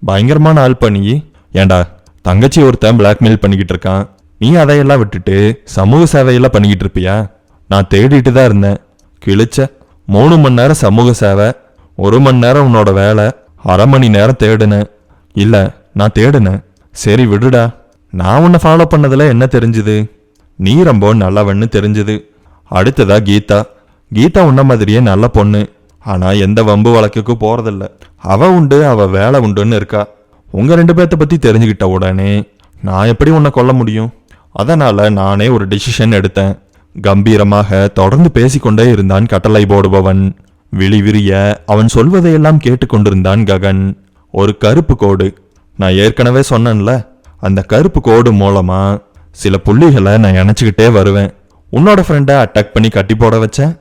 பயங்கரமான ஆள் பண்ணி. ஏண்டா, தங்கச்சி ஒருத்தன் பிளாக்மெயில் பண்ணிக்கிட்டு இருக்கான், நீ அதையெல்லாம் விட்டுட்டு சமூக சேவையெல்லாம் பண்ணிக்கிட்டு இருப்பியா? நான் தேடிட்டு தான் இருந்தேன். கிழிச்ச 3 மணி நேரம் சமூக சேவை, 1 மணி நேரம் உன்னோட வேலை, அரை மணி நேரம் தேடுனேன். இல்ல, நான் தேடுனேன். சரி விடுடா. நான் உன்னை ஃபாலோ பண்ணதுல என்ன தெரிஞ்சுது? நீ ரொம்ப நல்லவன்னு தெரிஞ்சுது. அடுத்ததா கீதா. கீதா உன்ன மாதிரியே நல்ல பொண்ணு. ஆனா எந்த வம்பு வழக்குக்கு போறதில்ல. அவ உண்டு, அவ வேலை உண்டுன்னு இருக்கா. உங்க 2 பேர்த்த பத்தி தெரிஞ்சுக்கிட்ட உடனே நான் எப்படி உன்னை கொல்ல முடியும்? அதனால நானே ஒரு டிசிஷன் எடுத்தேன். கம்பீரமாக தொடர்ந்து பேசிக்கொண்டே இருந்தான் கட்டளை போடுபவன். விழி விரிய அவன் சொல்வதையெல்லாம் கேட்டுக்கொண்டிருந்தான் ககன். ஒரு கருப்பு கோடு. நான் ஏற்கனவே சொன்னேன்ல, அந்த கருப்பு கோடு மூலமா சில புள்ளிகளை நான் இணைச்சிக்கிட்டே வருவேன். உன்னோட ஃப்ரெண்டை அட்டாக் பண்ணி கட்டி போட வச்சேன்,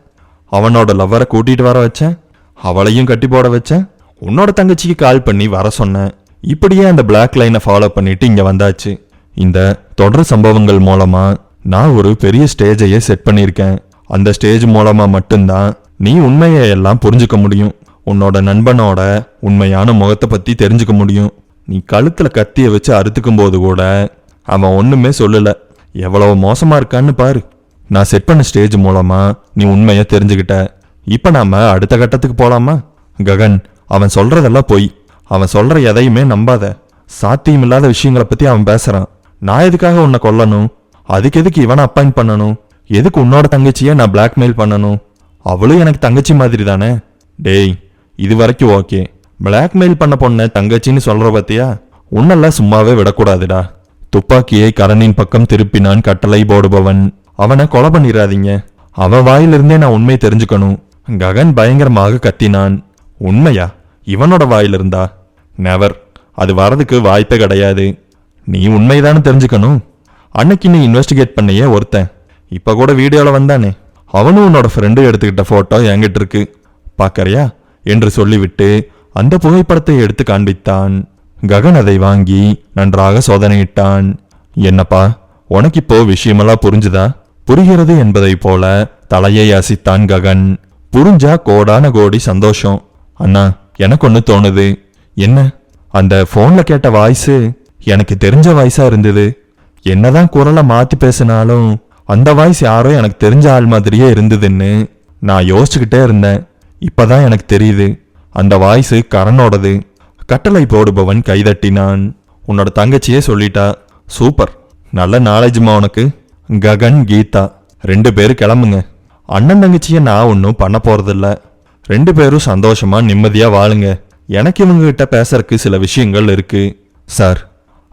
அவனோட லவ்வரை கூட்டிட்டு வர வச்சேன், அவளையும் கட்டி போட வச்சேன், உன்னோட தங்கச்சிக்கு கால் பண்ணி வர சொன்னேன். இப்படியே அந்த பிளாக் லைனை ஃபாலோ பண்ணிட்டு இங்க வந்தாச்சு. இந்த தொடர் சம்பவங்கள் மூலமா நான் ஒரு பெரிய ஸ்டேஜையே செட் பண்ணியிருக்கேன். அந்த ஸ்டேஜ் மூலமா மட்டும்தான் நீ உண்மையை எல்லாம் புரிஞ்சுக்க முடியும். உன்னோட நண்பனோட உண்மையான முகத்தை பத்தி தெரிஞ்சுக்க முடியும். நீ கழுத்துல கத்திய வச்சு அறுத்துக்கும் போது கூட அவன் ஒண்ணுமே சொல்லல. எவ்வளவு மோசமா இருக்கான்னு பாரு. நான் செட் பண்ண ஸ்டேஜ் மூலமா நீ உண்மையை தெரிஞ்சுக்கிட்ட. இப்ப நாம அடுத்த கட்டத்துக்கு போலாமா? ககன், அவன் சொல்றதெல்லாம் பொய். அவன் சொல்ற எதையுமே நம்பாத. சாத்தியம் இல்லாத விஷயங்களை பத்தி அவன் பேசுறான். நான் எதுக்காக உன்னை கொல்லணும்? அதுக்கு எதுக்கு இவனை அப்பாயிண்ட் பண்ணணும்? எதுக்கு உன்னோட தங்கச்சியை நான் பிளாக்மெயில் பண்ணணும்? அவளும் எனக்கு தங்கச்சி மாதிரி தானே. டேய், இது வரைக்கும் ஓகே. பிளாக்மெயில் பண்ண பொண்ண தங்கச்சின்னு சொல்ற பத்தியா? உன்னெல்லாம் சும்மாவே விடக்கூடாதுடா. துப்பாக்கியை கரணின் பக்கம் திருப்பினான் கட்டளை போடுபவன். அவனை கொலை பண்ணிடாதீங்க. அவன் வாயிலிருந்தே நான் உண்மை தெரிஞ்சுக்கணும். ககன் பயங்கரமாக கத்தினான். உண்மையா? இவனோட வாயிலிருந்தா? நெவர். அது வரதுக்கு வாய்ப்பே கிடையாது. நீ உண்மைதானே தெரிஞ்சுக்கணும். அன்னைக்கு நீ இன்வெஸ்டிகேட் பண்ணியே ஒருத்தன் இப்ப கூட வீடியோல வந்தானே, அவனும் உன்னோட ஃப்ரெண்டு எடுத்துக்கிட்ட போட்டோ என்கிட்ட இருக்கு, பாக்கறியா என்று சொல்லிவிட்டு அந்த புகைப்படத்தை எடுத்து காண்பித்தான். ககன் அதை வாங்கி நன்றாக சோதனையிட்டான். என்னப்பா, உனக்கு இப்போ விஷயமெல்லாம் புரிஞ்சுதா? புரிகிறது என்பதை போல தலையை அசைத்தான் ககன். புரிஞ்சா கோடான கோடி சந்தோஷம். அண்ணா, எனக்கு ஒண்ணு தோணுது. என்ன? அந்த போன்ல கேட்ட வாய்ஸ் எனக்கு தெரிஞ்ச வாய்ஸா இருந்தது. என்னதான் குரலை மாத்தி பேசினாலும் அந்த வாய்ஸ் யாரோ எனக்கு தெரிஞ்ச ஆள் மாதிரியே இருந்ததுன்னு நான் யோசிச்சுக்கிட்டே இருந்தேன். இப்பதான் எனக்கு தெரியுது, அந்த வாய்ஸ் கரனோடது. கட்டளை போடுபவன் கைதட்டினான். உன்னோட தங்கச்சியே சொல்லிட்டா. சூப்பர், நல்ல நாலேஜுமா உனக்கு. ககன், கீதா 2 பேரும் கிளம்புங்க. அண்ணன் தங்கச்சிய நான் ஒன்றும் பண்ண போறதில்ல. 2 பேரும் சந்தோஷமா நிம்மதியா வாழுங்க. எனக்கு இவங்க கிட்ட பேசறதுக்கு சில விஷயங்கள் இருக்கு. சார்,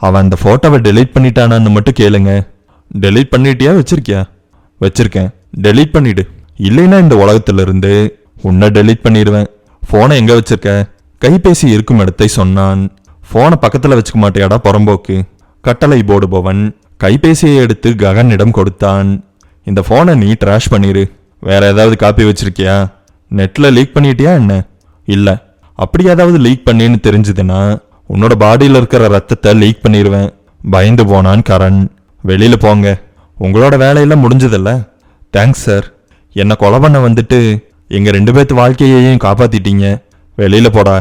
அவன் அந்த போட்டோவை டெலீட் பண்ணிட்டானான்னு மட்டும் கேளுங்க. டெலீட் பண்ணிட்டியா வச்சிருக்கியா? வச்சிருக்கேன். டெலீட் பண்ணிடு. இல்லைன்னா இந்த உலகத்துல இருந்து உன்னை டெலீட் பண்ணிடுவேன். போனை எங்க வச்சிருக்க? கைபேசி இருக்கும் இடத்தை சொன்னான். போனை பக்கத்துல வச்சுக்க மாட்டியாடா புறம்போக்கு? கட்டளை போடுபவன் கைபேசியை எடுத்து ககனிடம் கொடுத்தான். இந்த போனை நீ ட்ராஷ் பண்ணிரு. வேற ஏதாவது காப்பி வச்சிருக்கியா? நெட்ல லீக் பண்ணிட்டியா என்ன? இல்ல. அப்படி ஏதாவது லீக் பண்ணின்னு தெரிஞ்சதுன்னா உன்னோட பாடியில் இருக்கிற ரத்தத்தை லீக் பண்ணிடுவேன். பயந்து போனான் கரண். வெளியில போங்க, உங்களோட வேலையெல்லாம் முடிஞ்சதில்ல. Thanks sir. என்னை கொலை பண்ண வந்துட்டு எங்க 2 பேர்த்து வாழ்க்கையையும் காப்பாத்திட்டீங்க. வெளியில போடா.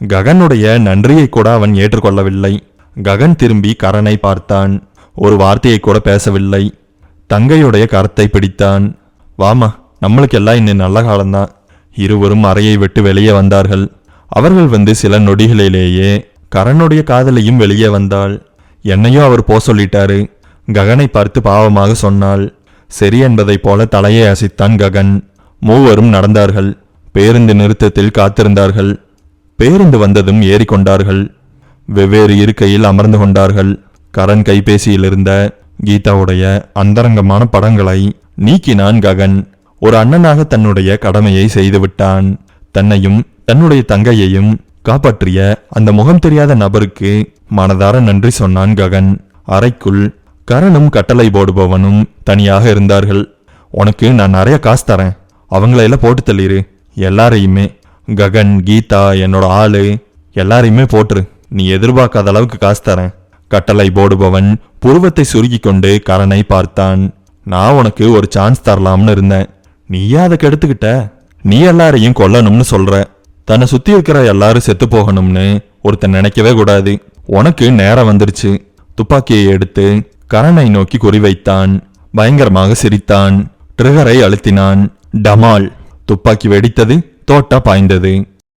ககனுடைய நன்றியை கூட அவன் ஏற்றுக்கொள்ளவில்லை. ககன் திரும்பி கரனை பார்த்தான். ஒரு வார்த்தையை கூட பேசவில்லை. தங்கையுடைய கரத்தை பிடித்தான். வாமா, நம்மளுக்கு எல்லாம் இன்னும் நல்ல காலம்தான். இருவரும் அறையை விட்டு வெளியே வந்தார்கள். அவர்கள் வந்து சில நொடிகளிலேயே கரனுடைய காதலையும் வெளியே வந்தாள். என்னையும் அவர் போ சொல்லிட்டாரு. ககனை பார்த்து பாவமாக சொன்னாள். சரி என்பதைப் போல தலையை அசைத்தான் ககன். மூவரும் நடந்தார்கள். பேருந்து நிறுத்தத்தில் காத்திருந்தார்கள். பேருந்து வந்ததும் ஏறிக்கொண்டார்கள். வெவ்வேறு இருக்கையில் அமர்ந்து கொண்டார்கள். கரண் கைபேசியில் இருந்த கீதாவுடைய அந்தரங்கமான படங்களை நீக்கினான் ககன். ஒரு அண்ணனாக தன்னுடைய கடமையை செய்துவிட்டான். தன்னையும் தன்னுடைய தங்கையையும் காப்பாற்றிய அந்த முகம் தெரியாத நபருக்கு மனதார நன்றி சொன்னான் ககன். அறைக்குள் கரனும் கட்டளை போடுபவனும் தனியாக இருந்தார்கள். உனக்கு நான் நிறைய காசு தரேன், அவங்களையெல்லாம் போட்டு தள்ளிரு. எல்லாரையுமே, ககன், கீதா, என்னோட ஆளு எல்லாரையுமே போட்டுரு. நீ எதிர்பார்க்காத அளவுக்கு காசு தரேன். கட்டளை போடுபவன் புருவத்தை சுருக்கி கொண்டு கரனை பார்த்தான். நான் உனக்கு ஒரு சான்ஸ் தரலாம்னு இருந்தேன். நீயே அதை கெடுத்துக்கிட்ட. நீ எல்லாரையும் கொல்லணும்னு சொல்ற. தன்னை சுத்தி இருக்கிற எல்லாரும் செத்து போகணும்னு ஒருத்தன் நினைக்கவே கூடாது. உனக்கு நேரம் வந்துருச்சு. துப்பாக்கியை எடுத்து கரனை நோக்கி குறிவைத்தான். பயங்கரமாக சிரித்தான். ட்ரிகரை அழுத்தினான். டமால்! துப்பாக்கி வெடித்தது. தோட்டா பாய்ந்தது.